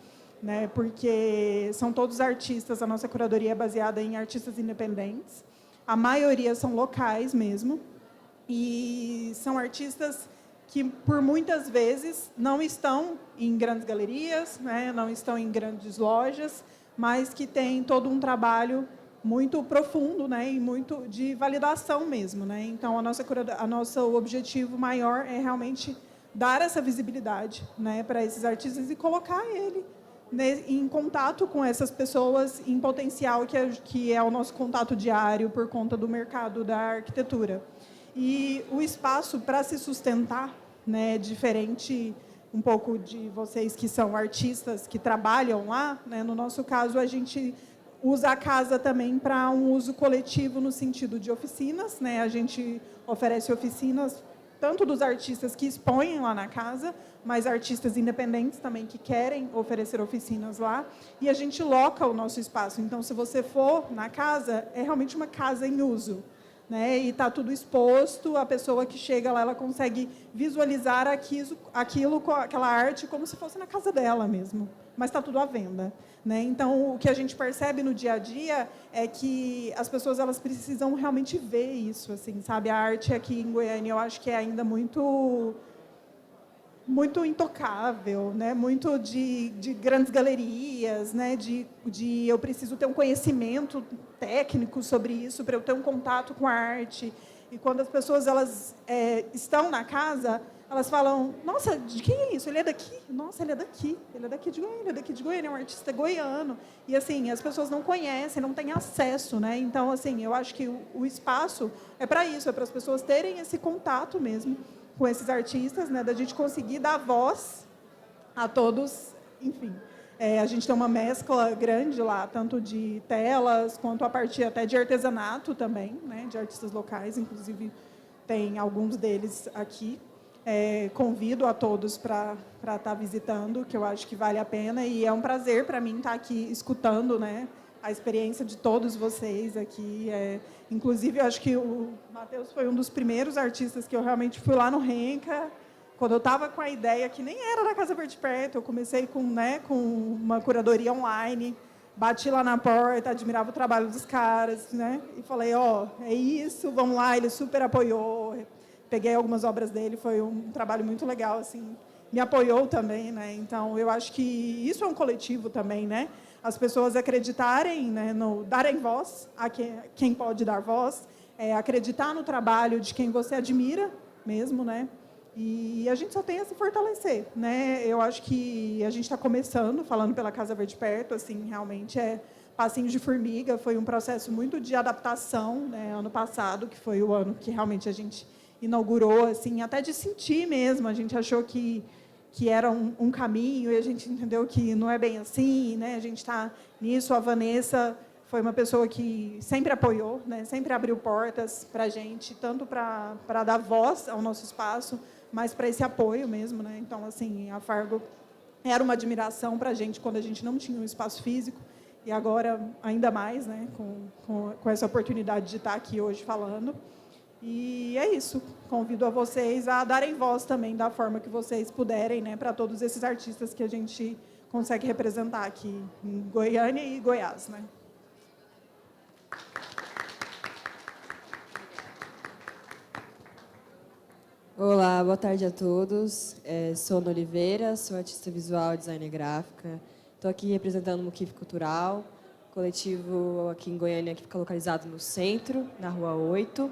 né? Porque são todos artistas, a nossa curadoria é baseada em artistas independentes. A maioria são locais mesmo. E são artistas que, por muitas vezes, não estão em grandes galerias, né? Não estão em grandes lojas, mas que têm todo um trabalho muito profundo, né? E muito de validação mesmo, né? Então, a nosso objetivo maior é realmente dar essa visibilidade, né, para esses artistas e colocar ele, né, em contato com essas pessoas em potencial, que é o nosso contato diário por conta do mercado da arquitetura. E o espaço para se sustentar, né, diferente um pouco de vocês que são artistas que trabalham lá, né, no nosso caso a gente usa a casa também para um uso coletivo no sentido de oficinas, né, a gente oferece oficinas tanto dos artistas que expõem lá na casa, mas artistas independentes também que querem oferecer oficinas lá, e a gente loca o nosso espaço. Então, se você for na casa, é realmente uma casa em uso, né? E está tudo exposto, a pessoa que chega lá, ela consegue visualizar aquilo, aquela arte, como se fosse na casa dela mesmo, mas está tudo à venda, né? Então, o que a gente percebe no dia a dia é que as pessoas elas precisam realmente ver isso, assim, sabe? A arte aqui em Goiânia, eu acho que é ainda muito intocável, né? Muito de grandes galerias, né? De eu preciso ter um conhecimento técnico sobre isso para eu ter um contato com a arte. E quando as pessoas elas estão na casa, elas falam, nossa, de quem é isso? Ele é daqui? Nossa, ele é daqui de Goiânia, ele é daqui de Goiânia, é um artista goiano. E, assim, as pessoas não conhecem, não têm acesso, né? Então, assim, eu acho que o espaço é para isso, é para as pessoas terem esse contato mesmo com esses artistas, né? Da gente conseguir dar voz a todos, enfim. A gente tem uma mescla grande lá, tanto de telas, quanto a partir até de artesanato também, né? De artistas locais, inclusive tem alguns deles aqui. Convido a todos para estar visitando, que eu acho que vale a pena, e é um prazer para mim estar aqui escutando, né, a experiência de todos vocês aqui. Inclusive, eu acho que o Matheus foi um dos primeiros artistas que eu realmente fui lá no Renca, quando eu estava com a ideia, que nem era da Casa Verde Perto, eu comecei com uma curadoria online, bati lá na porta, admirava o trabalho dos caras, né, e falei, é isso, vamos lá, ele super apoiou. Peguei algumas obras dele, foi um trabalho muito legal, assim, me apoiou também, né? Então, eu acho que isso é um coletivo também, né? As pessoas acreditarem, né, darem voz a quem pode dar voz, acreditar no trabalho de quem você admira mesmo, né? E a gente só tem a se fortalecer, né? Eu acho que a gente está começando, falando pela Casa Verde Perto, assim, realmente passinhos de formiga, foi um processo muito de adaptação, né? Ano passado, que foi o ano que realmente a gente inaugurou, assim, até de sentir mesmo. A gente achou que era um caminho e a gente entendeu que não é bem assim, né? A gente está nisso. A Vanessa foi uma pessoa que sempre apoiou, né? Sempre abriu portas para a gente, tanto para dar voz ao nosso espaço, mas para esse apoio mesmo, né? Então, assim, a Fargo era uma admiração para a gente quando a gente não tinha um espaço físico. e agora ainda mais, né, com essa oportunidade de estar aqui hoje falando. E é isso. Convido a vocês a darem voz também da forma que vocês puderem, né, para todos esses artistas que a gente consegue representar aqui em Goiânia e Goiás, né? Olá, boa tarde a todos. Sou Ana Oliveira, sou artista visual e designer gráfica. Estou aqui representando o Muquif Cultural, coletivo aqui em Goiânia que fica localizado no centro, na Rua 8.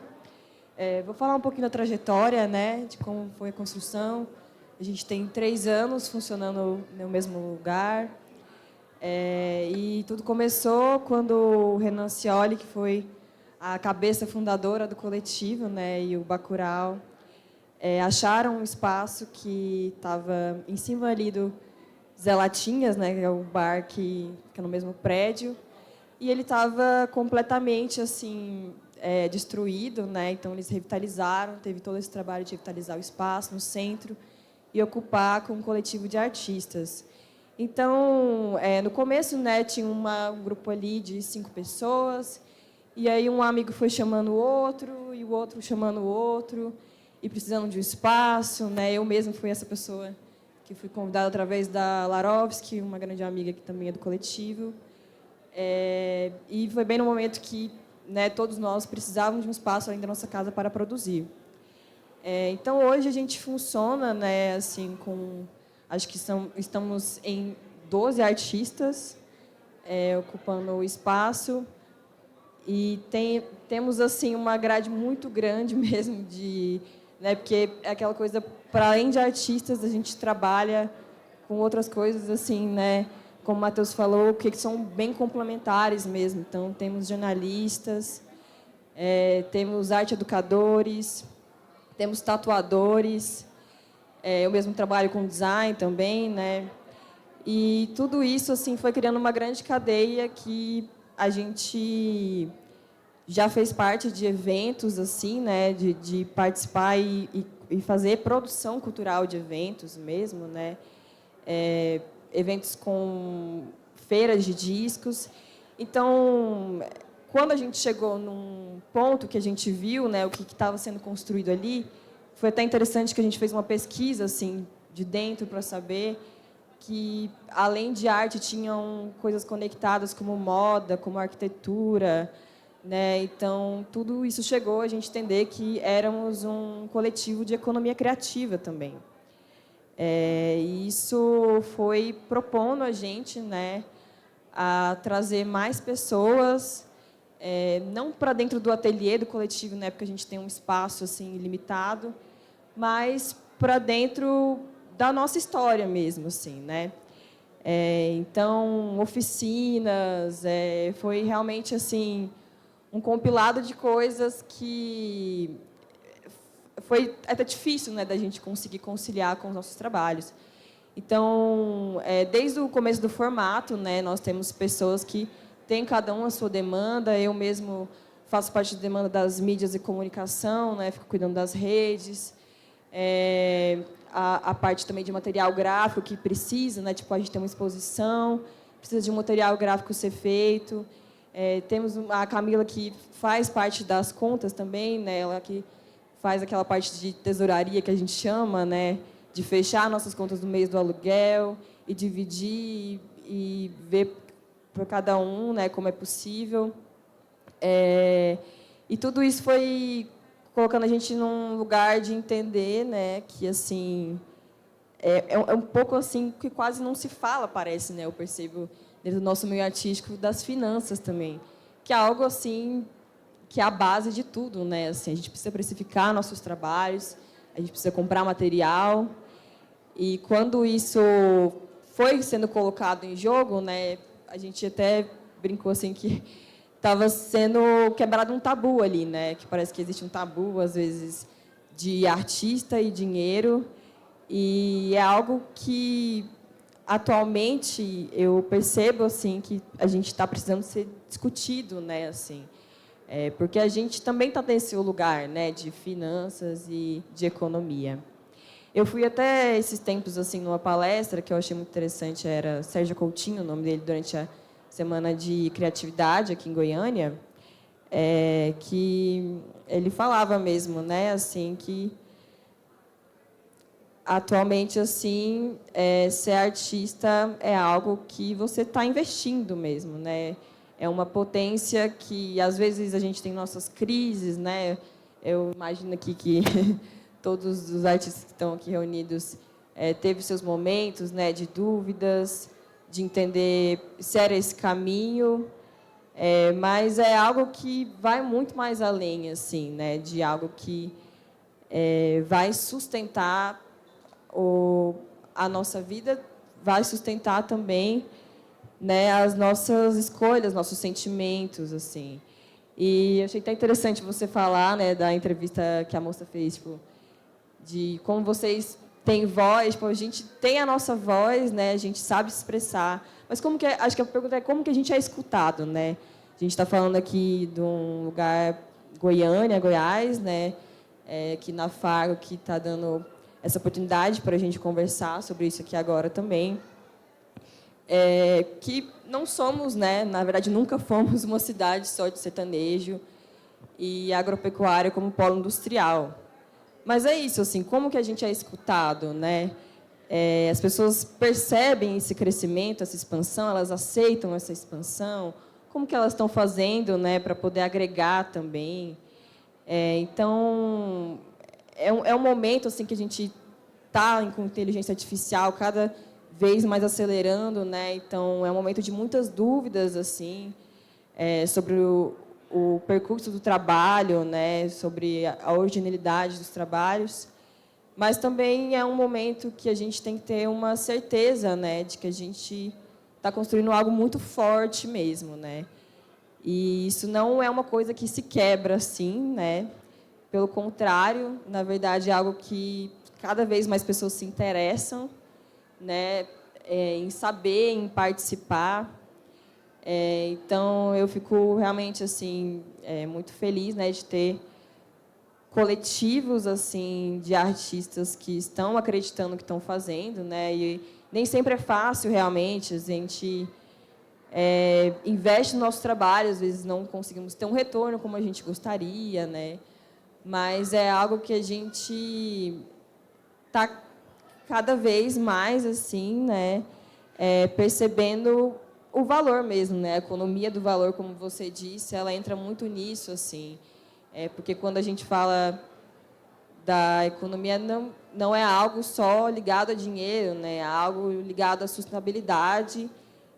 Vou falar um pouquinho da trajetória, né, de como foi a construção. A gente tem 3 anos funcionando no mesmo lugar. E tudo começou quando o Renan Scioli, que foi a cabeça fundadora do coletivo, né, e o Bacurau, acharam um espaço que estava em cima ali do Zé Latinhas, né, que é o bar que fica no mesmo prédio, e ele estava completamente assim destruído, né? Então eles revitalizaram, teve todo esse trabalho de revitalizar o espaço no centro e ocupar com um coletivo de artistas. Então, no começo, né, tinha um grupo ali de 5 pessoas, e aí um amigo foi chamando o outro, e o outro chamando o outro, e precisando de um espaço, né? Eu mesma fui essa pessoa que fui convidada através da Larovski, uma grande amiga que também é do coletivo. E foi bem no momento que, né, todos nós precisávamos de um espaço além da nossa casa para produzir. Então, hoje a gente funciona, né, assim, acho que estamos em 12 artistas ocupando o espaço. E temos assim uma grade muito grande mesmo né, porque é aquela coisa, para além de artistas, a gente trabalha com outras coisas assim, né, como o Matheus falou, que são bem complementares mesmo. Então temos jornalistas, temos arte educadores, temos tatuadores, eu mesmo trabalho com design também, né? E tudo isso assim foi criando uma grande cadeia que a gente já fez parte de eventos assim, né, de participar e fazer produção cultural de eventos mesmo, né, eventos com feiras de discos. Então, quando a gente chegou num ponto que a gente viu, né, o que estava sendo construído ali, foi até interessante que a gente fez uma pesquisa assim de dentro para saber que, além de arte, tinham coisas conectadas como moda, como arquitetura, né? Então, tudo isso chegou a gente entender que éramos um coletivo de economia criativa também. E isso foi propondo a gente, né, a trazer mais pessoas, não para dentro do ateliê do coletivo, né, porque a gente tem um espaço assim limitado, mas para dentro da nossa história mesmo, assim, né? Então, oficinas, foi realmente assim um compilado de coisas que foi até difícil, né, da gente conseguir conciliar com os nossos trabalhos. Então, desde o começo do formato, né, nós temos pessoas que têm cada um a sua demanda. Eu mesmo faço parte da demanda das mídias e comunicação, né, fico cuidando das redes. A parte também de material gráfico que precisa, né, tipo, a gente tem uma exposição, precisa de um material gráfico ser feito. Temos a Camila, que faz parte das contas também, né, ela que faz aquela parte de tesouraria que a gente chama, né, de fechar nossas contas do mês do aluguel e dividir e ver para cada um, né, como é possível. E tudo isso foi colocando a gente num lugar de entender, né, que assim é um pouco assim que quase não se fala, parece, né, eu percebo dentro do nosso meio artístico, das finanças também, que é algo assim que é a base de tudo, né? Assim, a gente precisa precificar nossos trabalhos, a gente precisa comprar material. E quando isso foi sendo colocado em jogo, né, a gente até brincou assim que estava sendo quebrado um tabu ali, né? Que parece que existe um tabu às vezes de artista e dinheiro, e é algo que atualmente eu percebo assim que a gente está precisando ser discutido, né? Assim, porque a gente também está nesse lugar, né, de finanças e de economia. Eu fui até esses tempos assim numa palestra que eu achei muito interessante, era Sérgio Coutinho, o nome dele, durante a Semana de Criatividade aqui em Goiânia, que ele falava mesmo, né, assim, que atualmente, assim, ser artista é algo que você está investindo mesmo, né? É uma potência que, às vezes, a gente tem nossas crises, né? Eu imagino aqui que todos os artistas que estão aqui reunidos teve seus momentos, né, de dúvidas, de entender se era esse caminho, mas é algo que vai muito mais além, assim, né, de algo que vai sustentar a nossa vida, vai sustentar também, né, as nossas escolhas, nossos sentimentos, assim. E eu achei até interessante você falar, né, da entrevista que a moça fez, tipo, de como vocês têm voz, tipo, a gente tem a nossa voz, né, a gente sabe se expressar, mas como que acho que a pergunta é como que a gente é escutado, né? A gente está falando aqui de um lugar Goiânia, Goiás, né, que na Faro que está dando essa oportunidade para a gente conversar sobre isso aqui agora também. Que não somos, né, na verdade, nunca fomos uma cidade só de sertanejo e agropecuária como polo industrial. Mas é isso, assim, como que a gente é escutado, né? As pessoas percebem esse crescimento, essa expansão, elas aceitam essa expansão, como que elas estão fazendo, né, para poder agregar também. Então, é um momento assim que a gente está com inteligência artificial cada vez mais acelerando, né? Então é um momento de muitas dúvidas assim sobre o percurso do trabalho, né? Sobre a originalidade dos trabalhos, mas também é um momento que a gente tem que ter uma certeza, né? De que a gente está construindo algo muito forte mesmo, né? E isso não é uma coisa que se quebra assim, né? Pelo contrário, na verdade, é algo que cada vez mais pessoas se interessam, né, em saber, em participar. Então, eu fico realmente assim muito feliz, né, de ter coletivos assim de artistas que estão acreditando no que estão fazendo, né? E nem sempre é fácil realmente, a gente investe no nosso trabalho, às vezes não conseguimos ter um retorno como a gente gostaria, né? Mas é algo que a gente está cada vez mais assim, né, percebendo o valor mesmo, né? A economia do valor, como você disse, ela entra muito nisso, assim, porque quando a gente fala da economia não é algo só ligado a dinheiro, né? É algo ligado à sustentabilidade,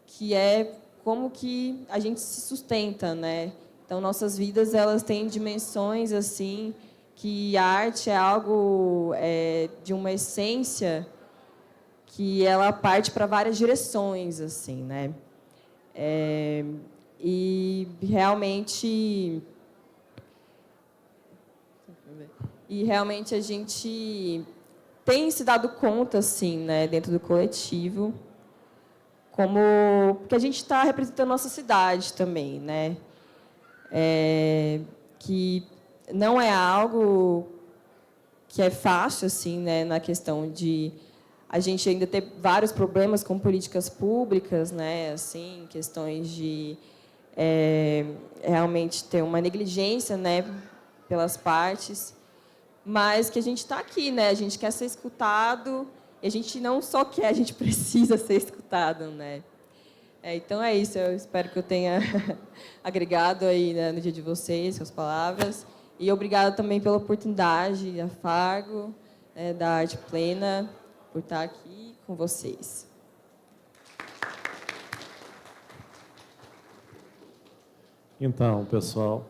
que é como que a gente se sustenta, né? Então, nossas vidas elas têm dimensões assim que a arte é algo de uma essência que ela parte para várias direções, assim, né? E realmente a gente tem se dado conta, assim, né, dentro do coletivo, como que a gente está representando a nossa cidade também, né? Que não é algo que é fácil, assim, né, na questão de a gente ainda ter vários problemas com políticas públicas, né, assim, questões de realmente ter uma negligência, né, pelas partes, mas que a gente está aqui, né, a gente quer ser escutado, e a gente não só quer, a gente precisa ser escutado, né. Então é isso, eu espero que eu tenha agregado aí, né, no dia de vocês, com as palavras. E obrigada também pela oportunidade, a Fargo, da Arte Plena, por estar aqui com vocês. Então, pessoal,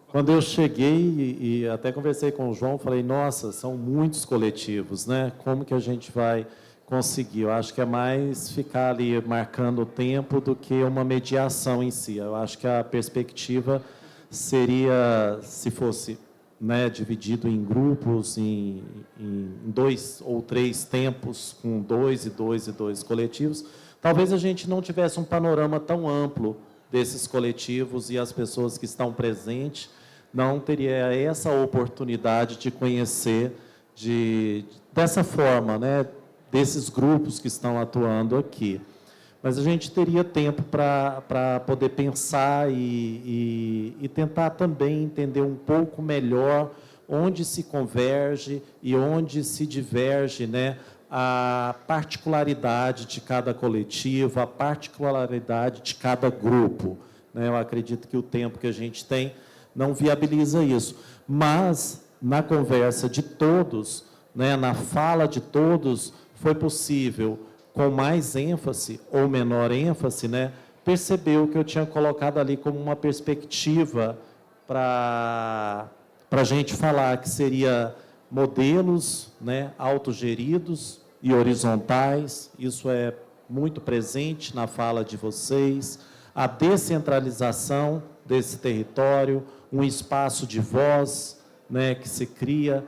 quando eu cheguei e até conversei com o João, falei, nossa, são muitos coletivos, né? Como que a gente vai conseguir? Eu acho que é mais ficar ali marcando o tempo do que uma mediação em si. Eu acho que a perspectiva seria, se fosse, né, dividido em grupos, em 2 ou 3 tempos, com 2 e 2 e 2 coletivos, talvez a gente não tivesse um panorama tão amplo desses coletivos e as pessoas que estão presentes não teria essa oportunidade de conhecer dessa forma, né, desses grupos que estão atuando aqui. mas a gente teria tempo para poder pensar e tentar também entender um pouco melhor onde se converge e onde se diverge, né, a particularidade de cada coletivo, a particularidade de cada grupo, né? Eu acredito que o tempo que a gente tem não viabiliza isso, mas na conversa de todos, né, na fala de todos, foi possível, com mais ênfase ou menor ênfase, né, perceber o que eu tinha colocado ali como uma perspectiva para a gente falar, que seria modelos, né, autogeridos e horizontais. Isso é muito presente na fala de vocês. A descentralização desse território, um espaço de voz, né, que se cria,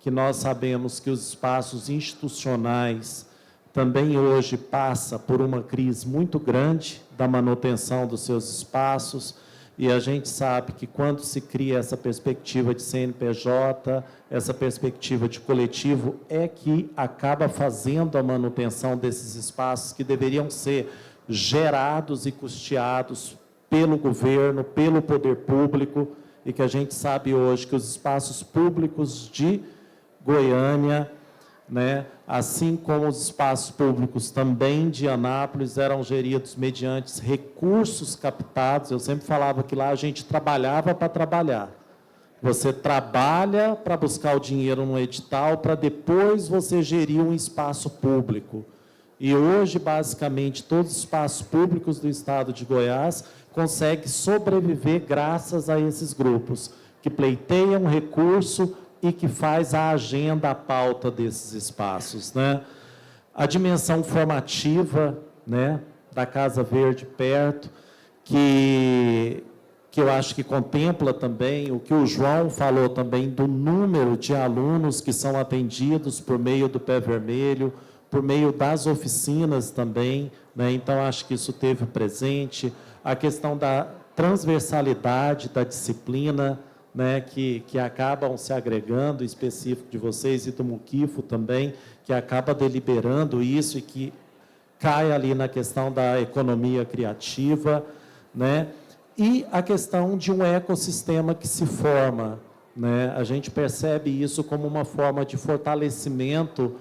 que nós sabemos que os espaços institucionais também hoje passa por uma crise muito grande da manutenção dos seus espaços, e a gente sabe que quando se cria essa perspectiva de CNPJ, essa perspectiva de coletivo, é que acaba fazendo a manutenção desses espaços que deveriam ser gerados e custeados pelo governo, pelo poder público, e que a gente sabe hoje que os espaços públicos de Goiânia, né, assim como os espaços públicos também de Anápolis, eram geridos mediante recursos captados. Eu sempre falava que lá a gente trabalhava para trabalhar. Você trabalha para buscar o dinheiro no edital, para depois você gerir um espaço público. E hoje, basicamente, todos os espaços públicos do estado de Goiás conseguem sobreviver graças a esses grupos, que pleiteiam recurso e que faz a agenda, a pauta desses espaços, né? A dimensão formativa, né, da Casa Verde perto, que eu acho que contempla também o que o João falou também do número de alunos que são atendidos por meio do Pé Vermelho, por meio das oficinas também, né? Então, acho que isso teve presente. A questão da transversalidade da disciplina, né, que acabam se agregando, específico de vocês e do Muquifo também, que acaba deliberando isso e que cai ali na questão da economia criativa, né? E a questão de um ecossistema que se forma, né? A gente percebe isso como uma forma de fortalecimento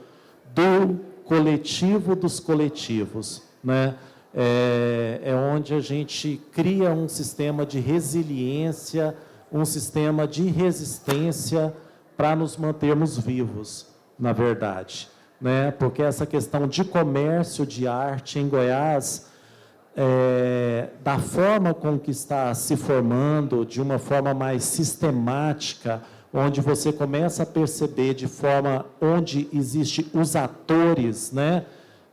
do coletivo dos coletivos, né? É onde a gente cria um sistema de resiliência, um sistema de resistência para nos mantermos vivos, na verdade, né? Porque essa questão de comércio de arte em Goiás, da forma com que está se formando, de uma forma mais sistemática, onde você começa a perceber de forma onde existem os atores, né?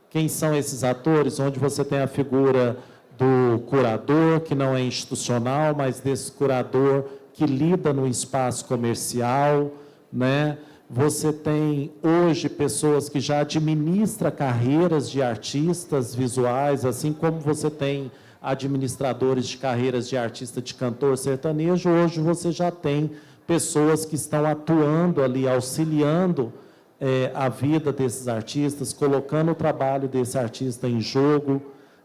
Quem são esses atores? Onde você tem a figura do curador, que não é institucional, mas desse curador que lida no espaço comercial, né? Você tem hoje pessoas que já administram carreiras de artistas visuais, assim como você tem administradores de carreiras de artista de cantor sertanejo. Hoje você já tem pessoas que estão atuando ali, auxiliando a vida desses artistas, colocando o trabalho desse artista em jogo,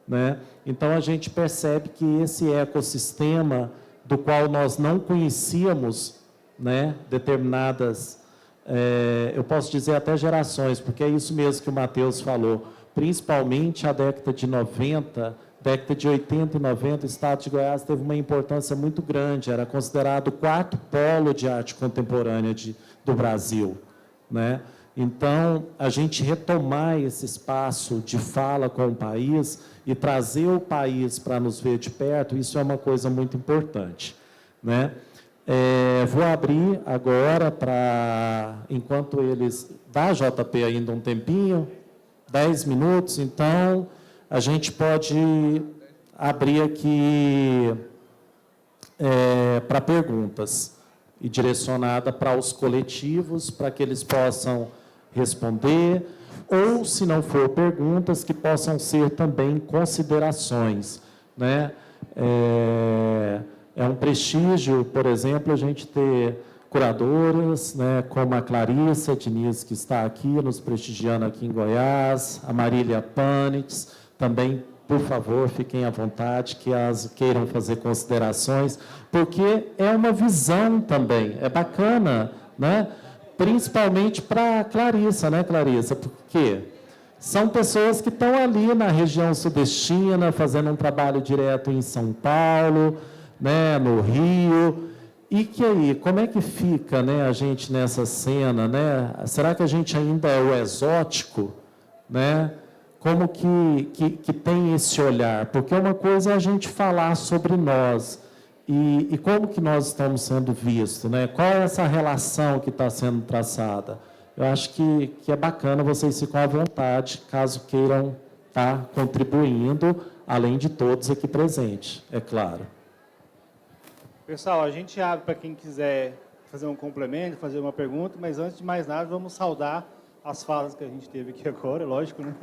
né? Então, a gente percebe que esse ecossistema, do qual nós não conhecíamos, né, determinadas, eu posso dizer até gerações, porque é isso mesmo que o Matheus falou, principalmente a década de 90, década de 80 e 90, o estado de Goiás teve uma importância muito grande, era considerado o quarto polo de arte contemporânea do Brasil, né? Então, a gente retomar esse espaço de fala com o país e trazer o país para nos ver de perto, isso é uma coisa muito importante, né? Vou abrir agora para, enquanto eles... Dá, JP, ainda um tempinho? 10 minutos, então a gente pode abrir aqui para perguntas e direcionada para os coletivos, para que eles possam responder, ou, se não for perguntas, que possam ser também considerações, né? É um prestígio, por exemplo, a gente ter curadoras, né, como a Clarissa Diniz, que está aqui, nos prestigiando aqui em Goiás, a Marília Panitz, também por favor, fiquem à vontade, que as queiram fazer considerações, porque é uma visão também, é bacana, né? Principalmente para a Clarissa, né, Clarissa? Porque são pessoas que estão ali na região sudestina, fazendo um trabalho direto em São Paulo, né, no Rio. E que aí, como é que fica, né, a gente nessa cena, né? Será que a gente ainda é o exótico, né? Como que tem esse olhar? Porque uma coisa é a gente falar sobre nós e como que nós estamos sendo vistos, né? Qual é essa relação que está sendo traçada? Eu acho que é bacana, vocês ficam à vontade, caso queiram estar contribuindo, além de todos aqui presentes, é claro. Pessoal, a gente abre para quem quiser fazer um complemento, fazer uma pergunta, mas antes de mais nada, vamos saudar as falas que a gente teve aqui agora, lógico, né?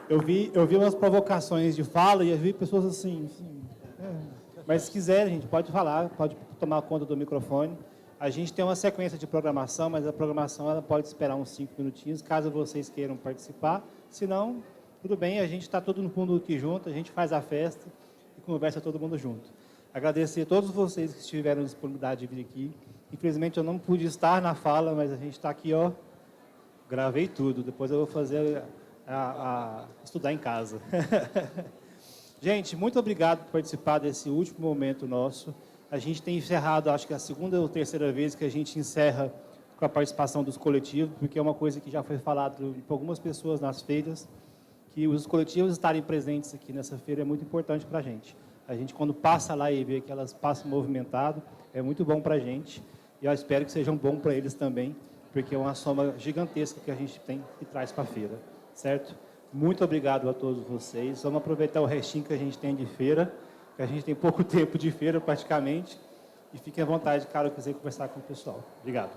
Eu vi umas provocações de fala e eu vi pessoas assim. Mas se quiser, a gente pode falar, pode tomar conta do microfone. A gente tem uma sequência de programação, mas a programação ela pode esperar uns 5 minutinhos, caso vocês queiram participar. Se não, tudo bem, a gente está todo mundo aqui junto, a gente faz a festa e conversa todo mundo junto. Agradecer a todos vocês que tiveram disponibilidade de vir aqui. Infelizmente, eu não pude estar na fala, mas a gente está aqui, ó, gravei tudo. Depois eu vou fazer estudar em casa. Gente, muito obrigado por participar desse último momento nosso. A gente tem encerrado, acho que a segunda ou terceira vez que a gente encerra com a participação dos coletivos, porque é uma coisa que já foi falado por algumas pessoas nas feiras, que os coletivos estarem presentes aqui nessa feira é muito importante para a gente. A gente, quando passa lá e vê que elas passam movimentado, é muito bom para a gente. E eu espero que sejam bom para eles também, porque é uma soma gigantesca que a gente tem e traz para a feira. Certo? Muito obrigado a todos vocês. Vamos aproveitar o restinho que a gente tem de feira, que a gente tem pouco tempo de feira praticamente. E fiquem à vontade, caso quiser conversar com o pessoal. Obrigado.